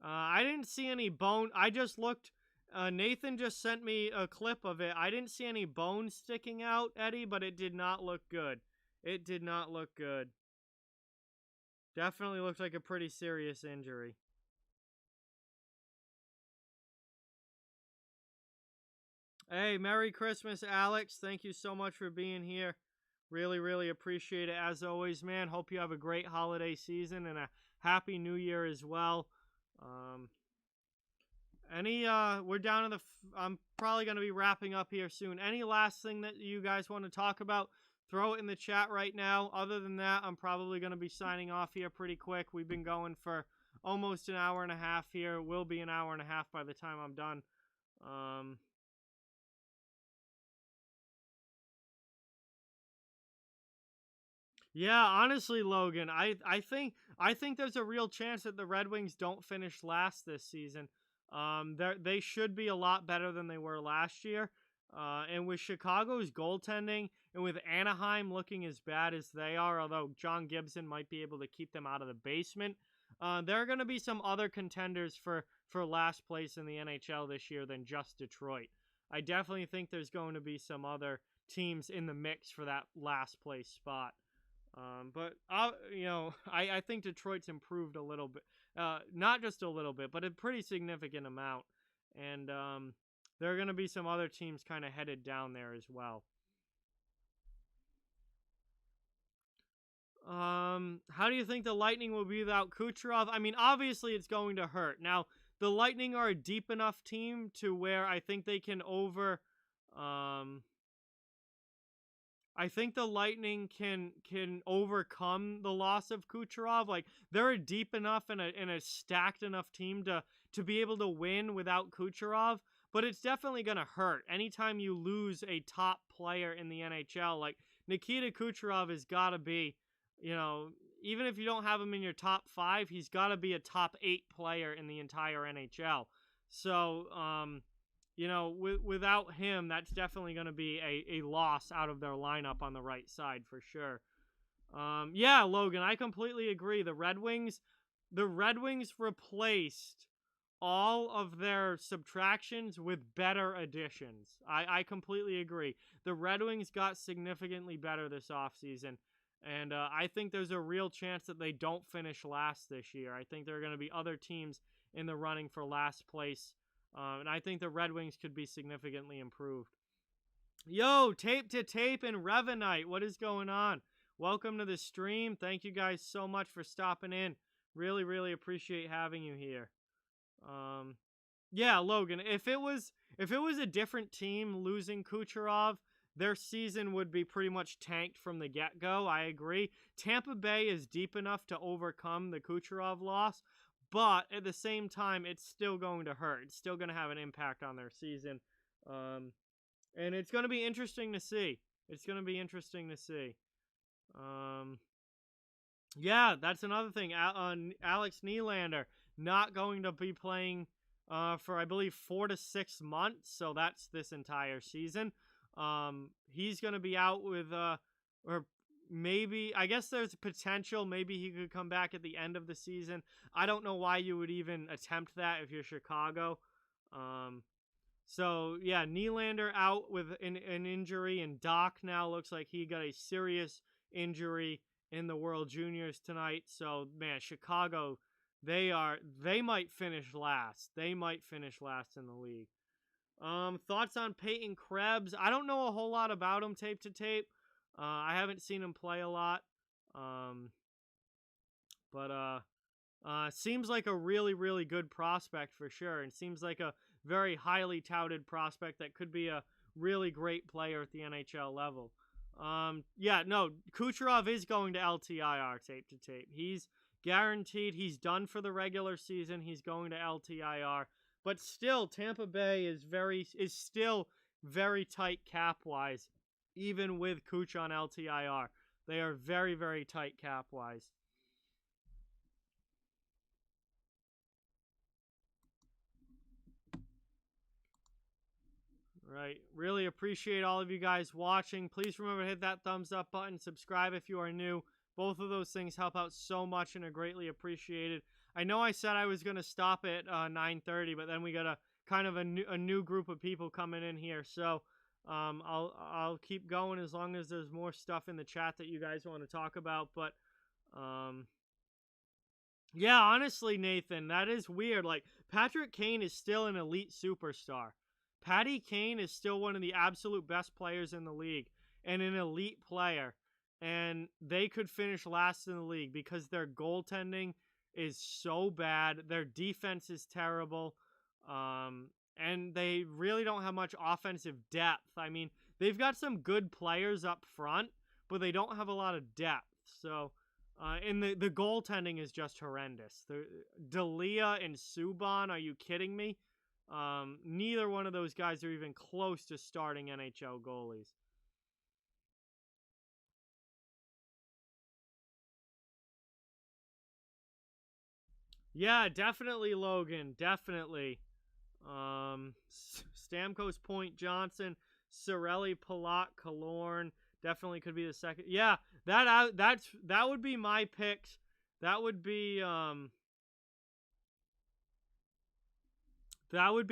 I didn't see any bone. I just looked. Nathan just sent me a clip of it. I didn't see any bones sticking out, Eddie, but it did not look good. It did not look good. Definitely looked like a pretty serious injury. Hey, Merry Christmas, Alex. Thank you so much for being here. Really appreciate it as always, man. Hope you have a great holiday season and a happy new year as well. We're down to I'm probably going to be wrapping up here soon. Any last thing that you guys want to talk about? Throw it in the chat right now. Other than that, I'm probably going to be signing off here pretty quick. We've been going for almost an hour and a half here. It will be an hour and a half by the time I'm done. Yeah, honestly, Logan, I think there's a real chance that the Red Wings don't finish last this season. They should be a lot better than they were last year. And with Chicago's goaltending and with Anaheim looking as bad as they are, although John Gibson might be able to keep them out of the basement, there are going to be some other contenders for last place in the NHL this year than just Detroit. I definitely think there's going to be some other teams in the mix for that last place spot. But I think Detroit's improved a little bit, not just a little bit, but a pretty significant amount. And there are going to be some other teams kind of headed down there as well. How do you think the Lightning will be without Kucherov? I mean, obviously it's going to hurt. Now, the Lightning are a deep enough team to where I think they can I think the Lightning can overcome the loss of Kucherov. Like, they're a deep enough and a stacked enough team to be able to win without Kucherov, but it's definitely going to hurt. Anytime you lose a top player in the NHL, like Nikita Kucherov has got to be, you know, even if you don't have him in your top 5, he's got to be a top 8 player in the entire NHL. So, you know, without him, that's definitely going to be a loss out of their lineup on the right side for sure. Yeah, Logan, I completely agree. The Red Wings replaced all of their subtractions with better additions. I completely agree. The Red Wings got significantly better this offseason, and I think there's a real chance that they don't finish last this year. I think there are going to be other teams in the running for last place. And I think the Red Wings could be significantly improved. Yo, Tape to Tape and Revanite, what is going on? Welcome to the stream. Thank you guys so much for stopping in. Really, really appreciate having you here. Yeah, Logan, if it was a different team losing Kucherov, their season would be pretty much tanked from the get-go. I agree. Tampa Bay is deep enough to overcome the Kucherov loss, but at the same time, it's still going to hurt. It's still going to have an impact on their season. And it's going to be interesting to see. Yeah, that's another thing. Alex Nylander not going to be playing for, I believe, 4 to 6 months. So that's this entire season. He's going to be out with, or maybe, I guess there's potential. Maybe he could come back at the end of the season. I don't know why you would even attempt that if you're Chicago. So, yeah, Nylander out with an injury, and Doc now looks like he got a serious injury in the World Juniors tonight. So, man, Chicago, they might finish last. They might finish last in the league. Thoughts on Peyton Krebs? I don't know a whole lot about him tape to tape. I haven't seen him play a lot. But seems like a really, really good prospect for sure. And seems like a very highly touted prospect that could be a really great player at the NHL level. Yeah, no, Kucherov is going to LTIR tape to tape. He's guaranteed. He's done for the regular season. He's going to LTIR. But still, Tampa Bay is still very tight cap-wise, even with Kuch on LTIR. They are very, very tight cap-wise. Right. Really appreciate all of you guys watching. Please remember to hit that thumbs up button. Subscribe if you are new. Both of those things help out so much and are greatly appreciated. I know I said I was going to stop at 9:30, but then we got a new group of people coming in here. So I'll keep going as long as there's more stuff in the chat that you guys want to talk about. But yeah, honestly, Nathan, that is weird. Like, Patrick Kane is still an elite superstar. Patty Kane is still one of the absolute best players in the league and an elite player. And they could finish last in the league because their goaltending is so bad. Their defense is terrible. And they really don't have much offensive depth. I mean, they've got some good players up front, but they don't have a lot of depth. So, and the goaltending is just horrendous. D'Elia and Subban, are you kidding me? Neither one of those guys are even close to starting NHL goalies. Yeah, definitely, Logan. Definitely. Stamkos, Point, Johnson, Cirelli, Palat, Killorn. Definitely could be the second. Yeah, that would be my picks. That would be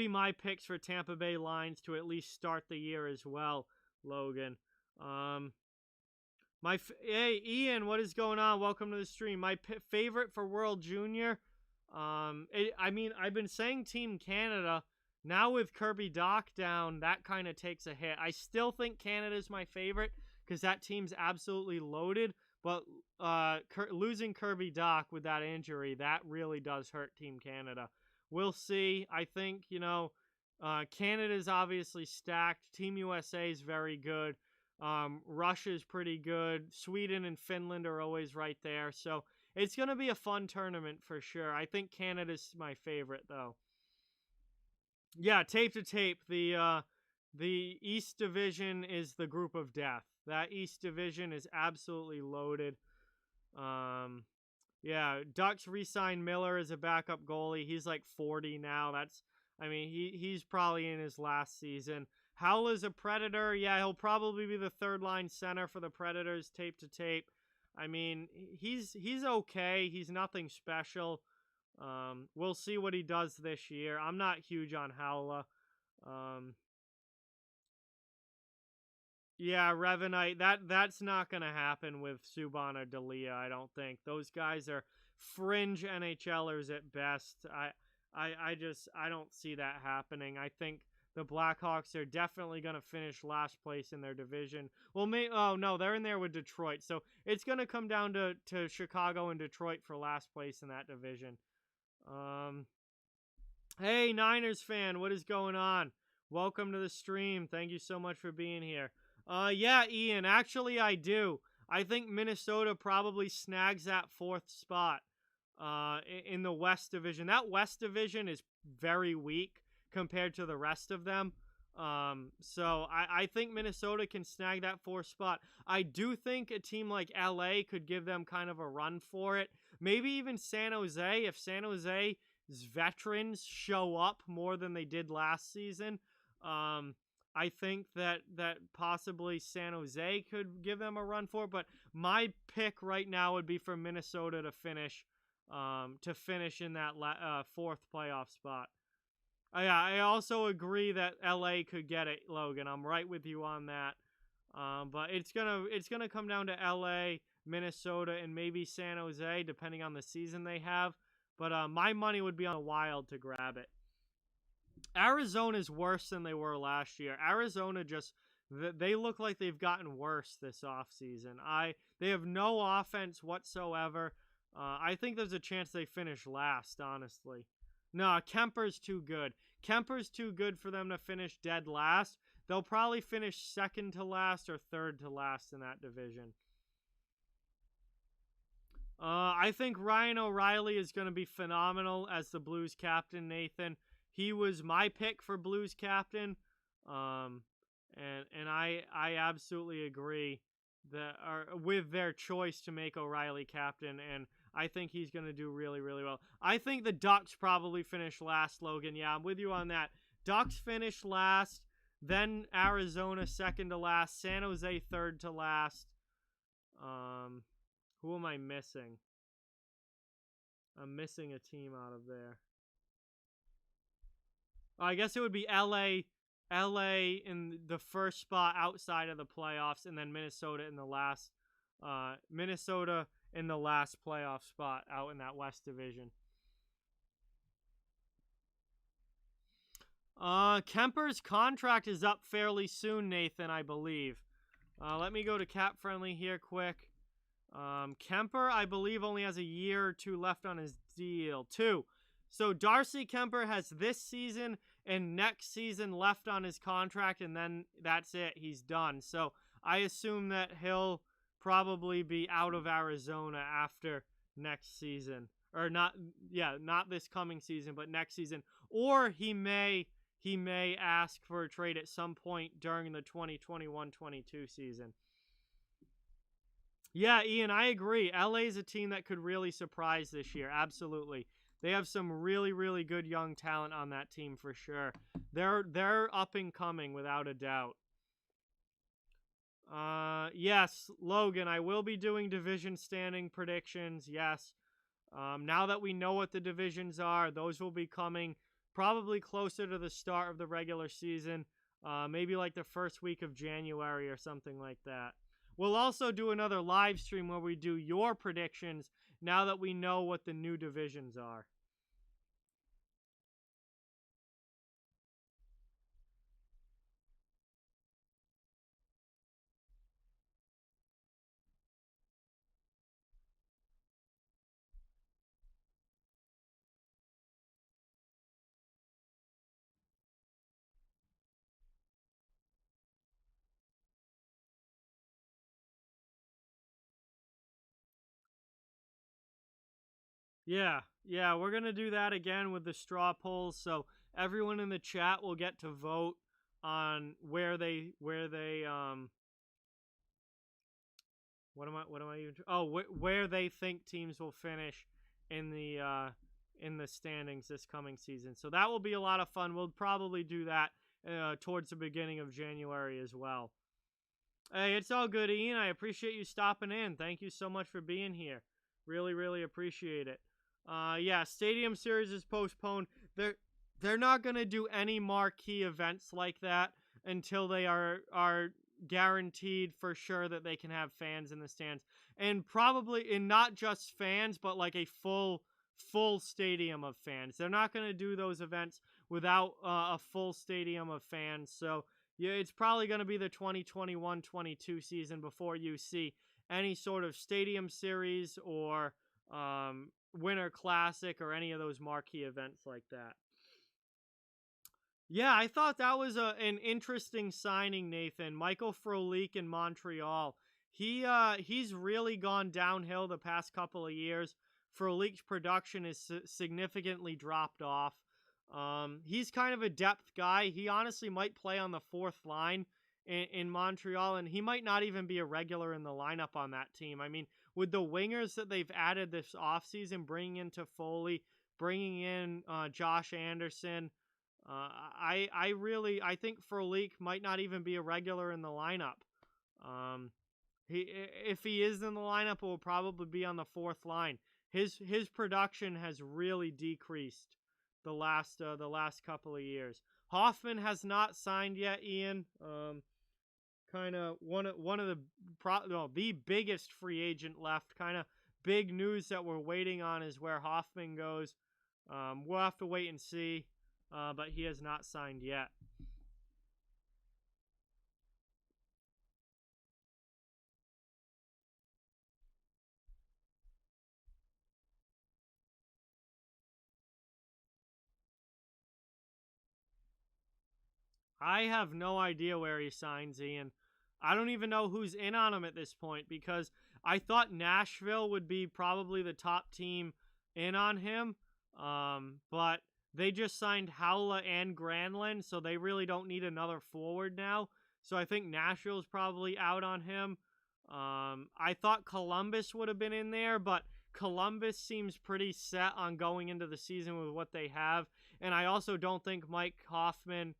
my picks for Tampa Bay Lines to at least start the year as well, Logan. Hey, Ian, what is going on? Welcome to the stream. My favorite for World Junior. I mean, I've been saying Team Canada. Now with Kirby Dach down, that kind of takes a hit. I still think Canada's my favorite because that team's absolutely loaded. But losing Kirby Dach with that injury, that really does hurt Team Canada. we'll see. I think, Canada's obviously stacked. Team USA is very good. Russia's pretty good. Sweden and Finland are always right there. So it's going to be a fun tournament for sure. I think Canada's my favorite, though. Yeah, tape to tape. The East Division is the group of death. That East Division is absolutely loaded. Yeah, Ducks re-signed Miller as a backup goalie. He's like 40 now. He's probably in his last season. Howla's a Predator. Yeah, he'll probably be the third line center for the Predators, tape to tape. I mean, he's okay. He's nothing special. We'll see what he does this year. I'm not huge on Howla. Yeah, Revenite. That's not gonna happen with Subban or Dalia, I don't think. Those guys are fringe NHLers at best. I don't see that happening. I think the Blackhawks are definitely gonna finish last place in their division. Well, oh no, they're in there with Detroit. So it's gonna come down to Chicago and Detroit for last place in that division. Hey, Niners fan, what is going on? Welcome to the stream. Thank you so much for being here. Yeah, Ian, actually I do. I think Minnesota probably snags that fourth spot in the West Division. That West Division is very weak compared to the rest of them. So I think Minnesota can snag that fourth spot. I do think a team like LA could give them kind of a run for it. Maybe even San Jose, if San Jose's veterans show up more than they did last season. I think that possibly San Jose could give them a run for it, but my pick right now would be for Minnesota to finish in that fourth playoff spot. I also agree that LA could get it, Logan. I'm right with you on that. But it's gonna come down to LA, Minnesota, and maybe San Jose, depending on the season they have. But my money would be on the Wild to grab it. Arizona's worse than they were last year. Arizona they look like they've gotten worse this offseason. They have no offense whatsoever. I think there's a chance they finish last, honestly. No, Kemper's too good. Kemper's too good for them to finish dead last. They'll probably finish second to last or third to last in that division. I think Ryan O'Reilly is going to be phenomenal as the Blues captain, Nathan. He was my pick for Blues captain, and I absolutely agree with their choice to make O'Reilly captain, and I think he's going to do really, really well. I think the Ducks probably finish last, Logan. Yeah, I'm with you on that. Ducks finish last, then Arizona second to last, San Jose third to last. Who am I missing? I'm missing a team out of there. I guess it would be LA in the first spot outside of the playoffs, and then Minnesota in the last playoff spot out in that West Division. Kemper's contract is up fairly soon, Nathan, I believe. Let me go to Cap Friendly here quick. Kemper, I believe, only has a year or two left on his deal. 2. So Darcy Kemper has this season and next season left on his contract, and then that's it. He's done. So I assume that he'll probably be out of Arizona after next season. Or not this coming season, but next season. Or he may ask for a trade at some point during the 2021-22 season. Yeah, Ian, I agree. LA is a team that could really surprise this year. Absolutely. They have some really, really good young talent on that team for sure. They're up and coming without a doubt. Yes, Logan, I will be doing division standing predictions. Yes. Now that we know what the divisions are, those will be coming probably closer to the start of the regular season. Maybe like the first week of January or something like that. We'll also do another live stream where we do your predictions now that we know what the new divisions are. Yeah, we're gonna do that again with the straw polls. So everyone in the chat will get to vote on where they what am I even where they think teams will finish in the standings this coming season. So that will be a lot of fun. We'll probably do that towards the beginning of January as well. Hey, it's all good, Ian. I appreciate you stopping in. Thank you so much for being here. Really, really appreciate it. Yeah, Stadium Series is postponed. They're not gonna do any marquee events like that until they are guaranteed for sure that they can have fans in the stands, and probably and not just fans, but like a full stadium of fans. They're not gonna do those events without a full stadium of fans. So yeah, it's probably going to be the 2021-22 season before you see any sort of stadium series or Winter Classic or any of those marquee events like that. Yeah, I thought that was an interesting signing, Nathan. Michael Frolik in Montreal. He's really gone downhill the past couple of years. Frolik's production is significantly dropped off. He's kind of a depth guy. He honestly might play on the fourth line in Montreal, and he might not even be a regular in the lineup on that team. I mean, with the wingers that they've added this offseason, bringing in Toffoli, bringing in Josh Anderson, I think Frolik might not even be a regular in the lineup. If he is in the lineup, it will probably be on the fourth line. His production has really decreased the last couple of years. Hoffman has not signed yet, Ian. Kind of one of the biggest free agent left. Kind of big news that we're waiting on is where Hoffman goes. We'll have to wait and see, but he has not signed yet. I have no idea where he signs, Ian. I don't even know who's in on him at this point because I thought Nashville would be probably the top team in on him, but they just signed Howla and Granland, so they really don't need another forward now. So I think Nashville's probably out on him. I thought Columbus would have been in there, but Columbus seems pretty set on going into the season with what they have, and I also don't think Mike Hoffman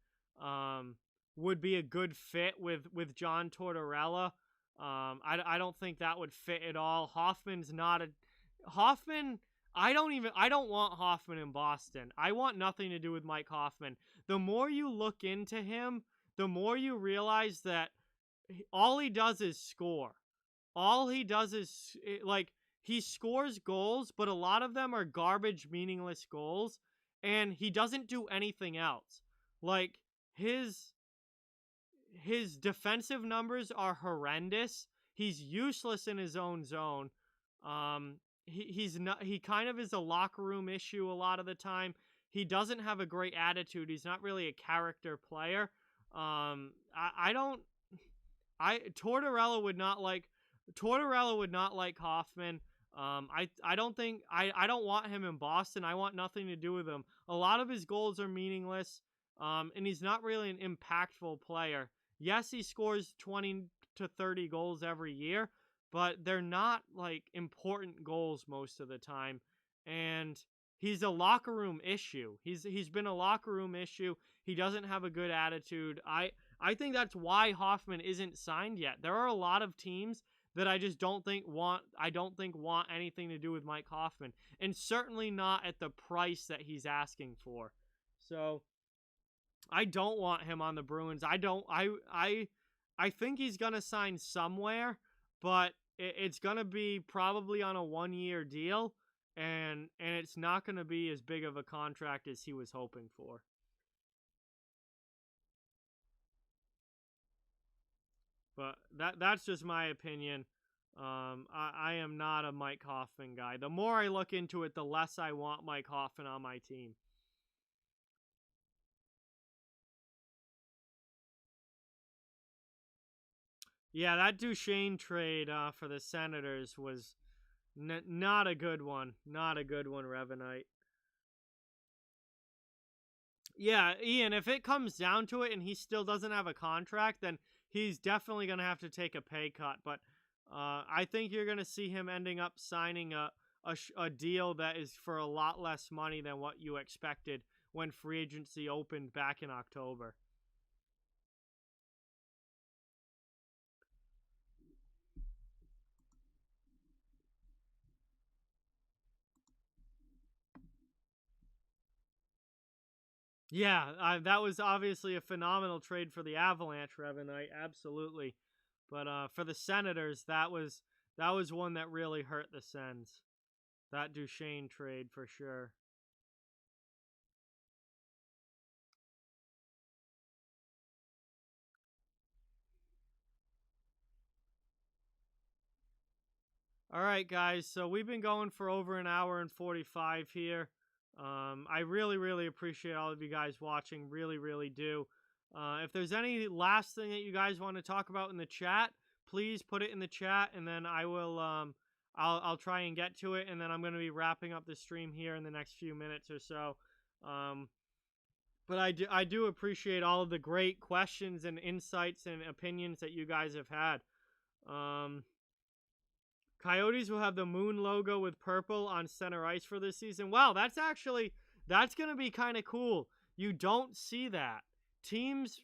would be a good fit with John Tortorella. I don't think that would fit at all. Hoffman's not a Hoffman. I don't want Hoffman in Boston. I want nothing to do with Mike Hoffman. The more you look into him, the more you realize that all he does is score. All he does is like he scores goals, but a lot of them are garbage, meaningless goals, and he doesn't do anything else. Like his defensive numbers are horrendous. He's useless in his own zone. He's not. He kind of is a locker room issue a lot of the time. He doesn't have a great attitude. He's not really a character player. I don't. Tortorella would not like Hoffman. I don't think I don't want him in Boston. I want nothing to do with him. A lot of his goals are meaningless. And he's not really an impactful player. Yes, he scores 20 to 30 goals every year, but they're not like important goals most of the time. And he's a locker room issue. He's been a locker room issue. He doesn't have a good attitude. I think that's why Hoffman isn't signed yet. There are a lot of teams that I just don't think want anything to do with Mike Hoffman, and certainly not at the price that he's asking for. So I don't want him on the Bruins. I think he's gonna sign somewhere, but it's gonna be probably on a 1-year deal, and it's not gonna be as big of a contract as he was hoping for. But that's just my opinion. I am not a Mike Hoffman guy. The more I look into it, the less I want Mike Hoffman on my team. Yeah, that Duchesne trade for the Senators was Not a good one. Not a good one, Revenite. Yeah, Ian, if it comes down to it and he still doesn't have a contract, then he's definitely going to have to take a pay cut. But I think you're going to see him ending up signing a deal that is for a lot less money than what you expected when free agency opened back in October. Yeah, that was obviously a phenomenal trade for the Avalanche, Revenite, absolutely. But for the Senators, that was one that really hurt the Sens. That Duchesne trade for sure. All right, guys. So we've been going for over an hour and 45 here. I really, really appreciate all of you guys watching. Really, really do. If there's any last thing that you guys want to talk about in the chat, please put it in the chat, and then I will. I'll try and get to it, and then I'm going to be wrapping up the stream here in the next few minutes or so. But I do appreciate all of the great questions and insights and opinions that you guys have had. Coyotes will have the moon logo with purple on center ice for this season. Wow, that's going to be kind of cool. You don't see that. Teams,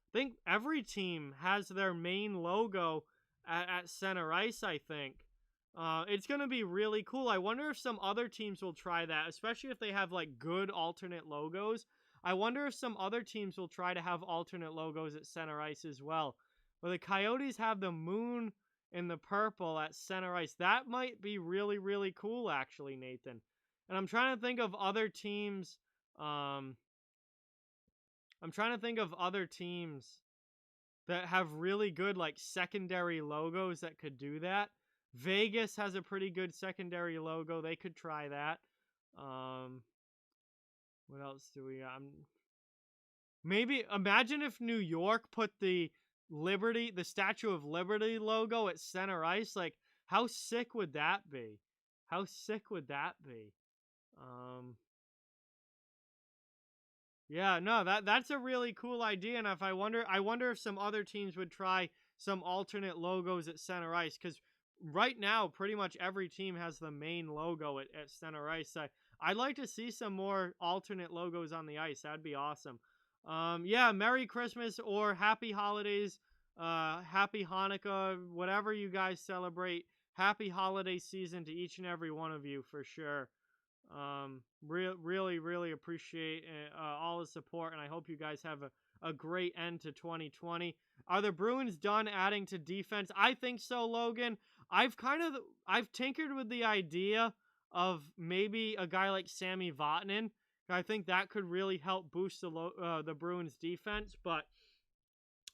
I think every team has their main logo at center ice, I think. It's going to be really cool. I wonder if some other teams will try that, especially if they have like good alternate logos. I wonder if some other teams will try to have alternate logos at center ice as well. But the Coyotes have the moon and the purple at center ice. That might be really, really cool, actually, Nathan. And I'm trying to think of other teams. I'm trying to think of other teams that have really good like secondary logos that could do that. Vegas has a pretty good secondary logo. They could try that. What else do we got? Maybe imagine if New York put the Statue of Liberty logo at center ice. Like, how sick would that be? How sick would that be? Yeah, no, that's a really cool idea. And I wonder if some other teams would try some alternate logos at center ice, because right now, pretty much every team has the main logo at center ice. I'd like to see some more alternate logos on the ice. That'd be awesome. Yeah, Merry Christmas or Happy Holidays, Happy Hanukkah, whatever you guys celebrate. Happy holiday season to each and every one of you for sure. Really, really appreciate all the support, and I hope you guys have a great end to 2020. Are the Bruins done adding to defense? I think so, Logan. I've tinkered with the idea of maybe a guy like Sami Vatanen. I think that could really help boost the Bruins defense. But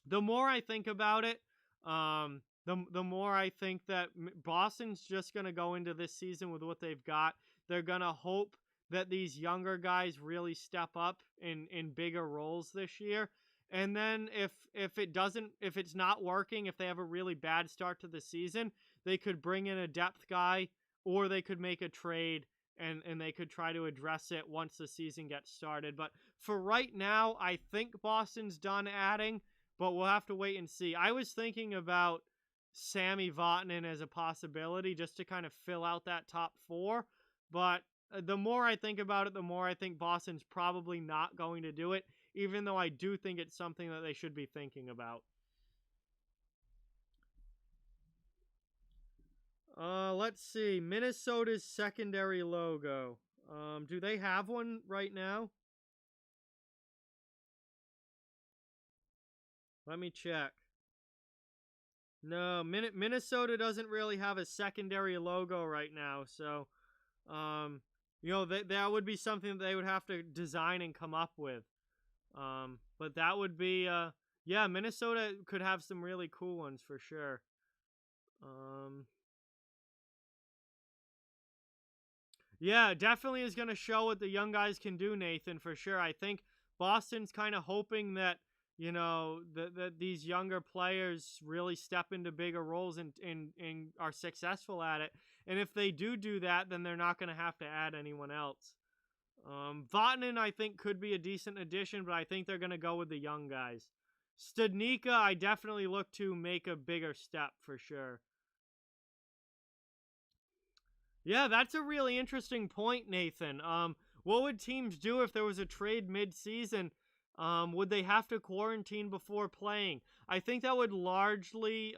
the more I think about it, the more I think that Boston's just going to go into this season with what they've got. They're going to hope that these younger guys really step up in bigger roles this year. And then if it's not working, if they have a really bad start to the season, they could bring in a depth guy, or they could make a trade and they could try to address it once the season gets started. But for right now, I think Boston's done adding, but we'll have to wait and see. I was thinking about Sami Vatanen as a possibility just to kind of fill out that top four. But the more I think about it, the more I think Boston's probably not going to do it, even though I do think it's something that they should be thinking about. Let's see. Minnesota's secondary logo. Do they have one right now? Let me check. No, Minnesota doesn't really have a secondary logo right now, so that would be something that they would have to design and come up with. But that would be yeah, Minnesota could have some really cool ones for sure. Yeah, definitely is going to show what the young guys can do, Nathan, for sure. I think Boston's kind of hoping that, that these younger players really step into bigger roles and are successful at it. And if they do that, then they're not going to have to add anyone else. Vatanen, I think, could be a decent addition, but I think they're going to go with the young guys. Studnicka, I definitely look to make a bigger step for sure. Yeah, that's a really interesting point, Nathan. What would teams do if there was a trade mid-season? Would they have to quarantine before playing? I think that would largely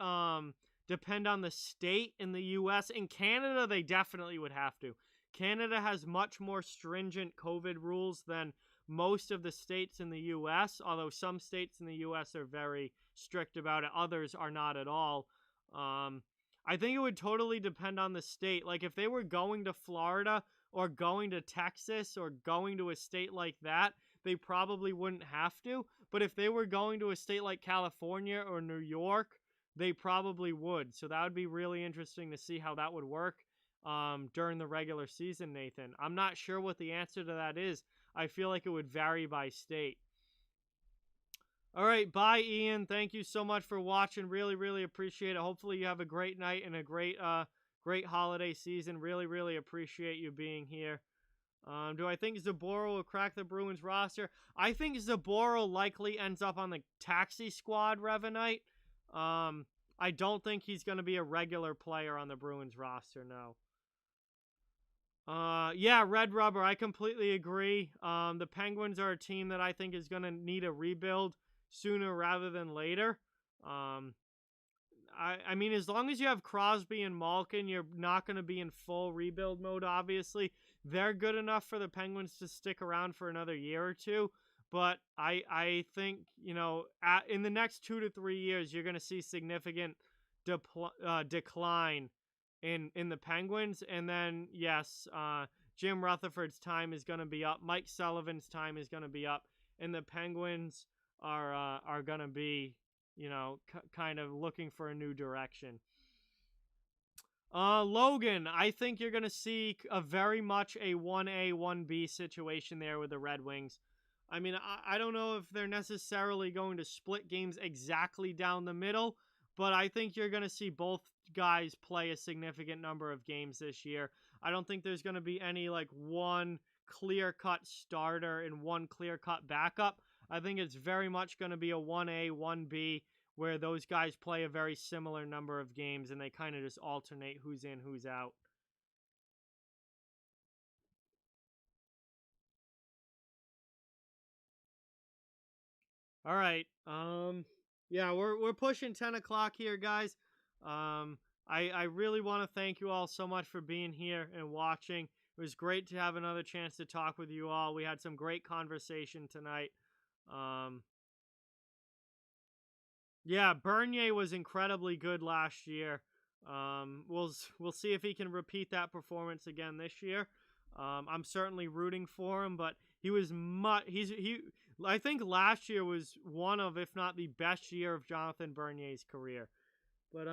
depend on the state in the U.S. In Canada, they definitely would have to. Canada has much more stringent COVID rules than most of the states in the U.S., although some states in the U.S. are very strict about it. Others are not at all. I think it would totally depend on the state. Like, if they were going to Florida or going to Texas or going to a state like that, they probably wouldn't have to. But if they were going to a state like California or New York, they probably would. So that would be really interesting to see how that would work during the regular season, Nathan. I'm not sure what the answer to that is. I feel like it would vary by state. All right, bye, Ian. Thank you so much for watching. Really, really appreciate it. Hopefully you have a great night and a great holiday season. Really, really appreciate you being here. Do I think Zaboro will crack the Bruins roster? I think Zaboro likely ends up on the taxi squad Revanite. I don't think he's going to be a regular player on the Bruins roster, no. Yeah, Red Rubber, I completely agree. The Penguins are a team that I think is going to need a rebuild sooner rather than later. I mean, as long as you have Crosby and Malkin, you're not going to be in full rebuild mode, obviously. They're good enough for the Penguins to stick around for another year or two. But I think, you know, in the next 2 to 3 years, you're going to see significant decline in the Penguins. And then, yes, Jim Rutherford's time is going to be up. Mike Sullivan's time is going to be up. And the Penguins are going to be, you know, kind of looking for a new direction. Logan, I think you're going to see a very much a 1A, 1B situation there with the Red Wings. I mean, I don't know if they're necessarily going to split games exactly down the middle, but I think you're going to see both guys play a significant number of games this year. I don't think there's going to be any, like, one clear-cut starter and one clear-cut backup. I think it's very much going to be a 1A, 1B, where those guys play a very similar number of games and they kind of just alternate who's in, who's out. All right. Yeah, we're pushing 10 o'clock here, guys. I really want to thank you all so much for being here and watching. It was great to have another chance to talk with you all. We had some great conversation tonight. Yeah, Bernier was incredibly good last year. We'll see if he can repeat that performance again this year. I'm certainly rooting for him, but he was I think last year was one of, if not the best year of Jonathan Bernier's career. But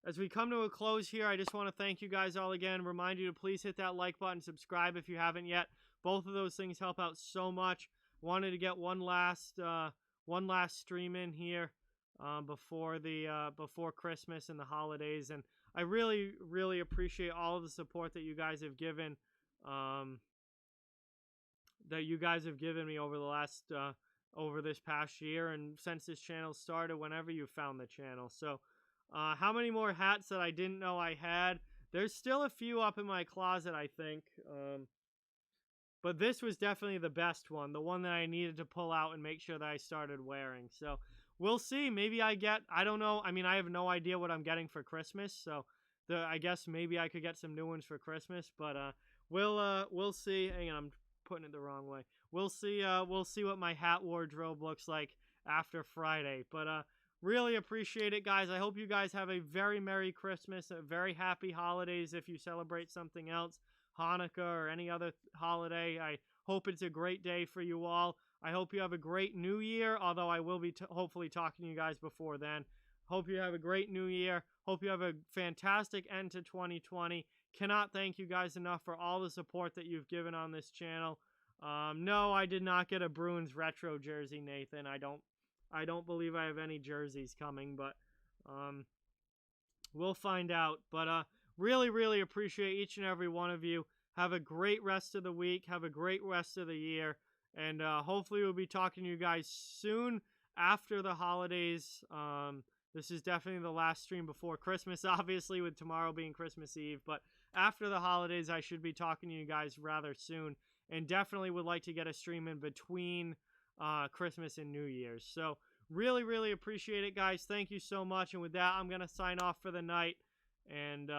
as we come to a close here, I just want to thank you guys all again. Remind you to please hit that like button, subscribe if you haven't yet. Both of those things help out so much. Wanted to get one last stream in here before Christmas and the holidays, and I really, really appreciate all of the support that you guys have given me over the last over this past year and since this channel started, whenever you found the channel. So how many more hats that I didn't know I had? There's still a few up in my closet, I think, but this was definitely the best one, the one that I needed to pull out and make sure that I started wearing. So we'll see. Maybe I don't know. I mean, I have no idea what I'm getting for Christmas, so I guess maybe I could get some new ones for Christmas, but we'll see. Hang on, I'm putting it the wrong way. We'll see what my hat wardrobe looks like after Friday. But really appreciate it, guys. I hope you guys have a very Merry Christmas, a very happy holidays if you celebrate something else, Hanukkah or any other holiday. I hope it's a great day for you all. I hope you have a great new year, although I will be hopefully talking to you guys before then. Hope you have a great new year. Hope you have a fantastic end to 2020. Cannot thank you guys enough for all the support that you've given on this channel. No, I did not get a Bruins retro jersey, Nathan. I don't believe I have any jerseys coming, but we'll find out. But really, really appreciate each and every one of you. Have a great rest of the week. Have a great rest of the year. And hopefully we'll be talking to you guys soon after the holidays. This is definitely the last stream before Christmas, obviously, with tomorrow being Christmas Eve. But after the holidays, I should be talking to you guys rather soon. And definitely would like to get a stream in between Christmas and New Year's. So really, really appreciate it, guys. Thank you so much. And with that, I'm going to sign off for the night. And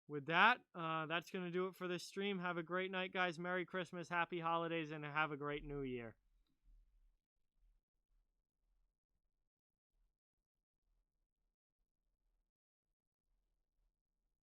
with that, that's going to do it for this stream. Have a great night, guys. Merry Christmas, happy holidays, and have a great New Year.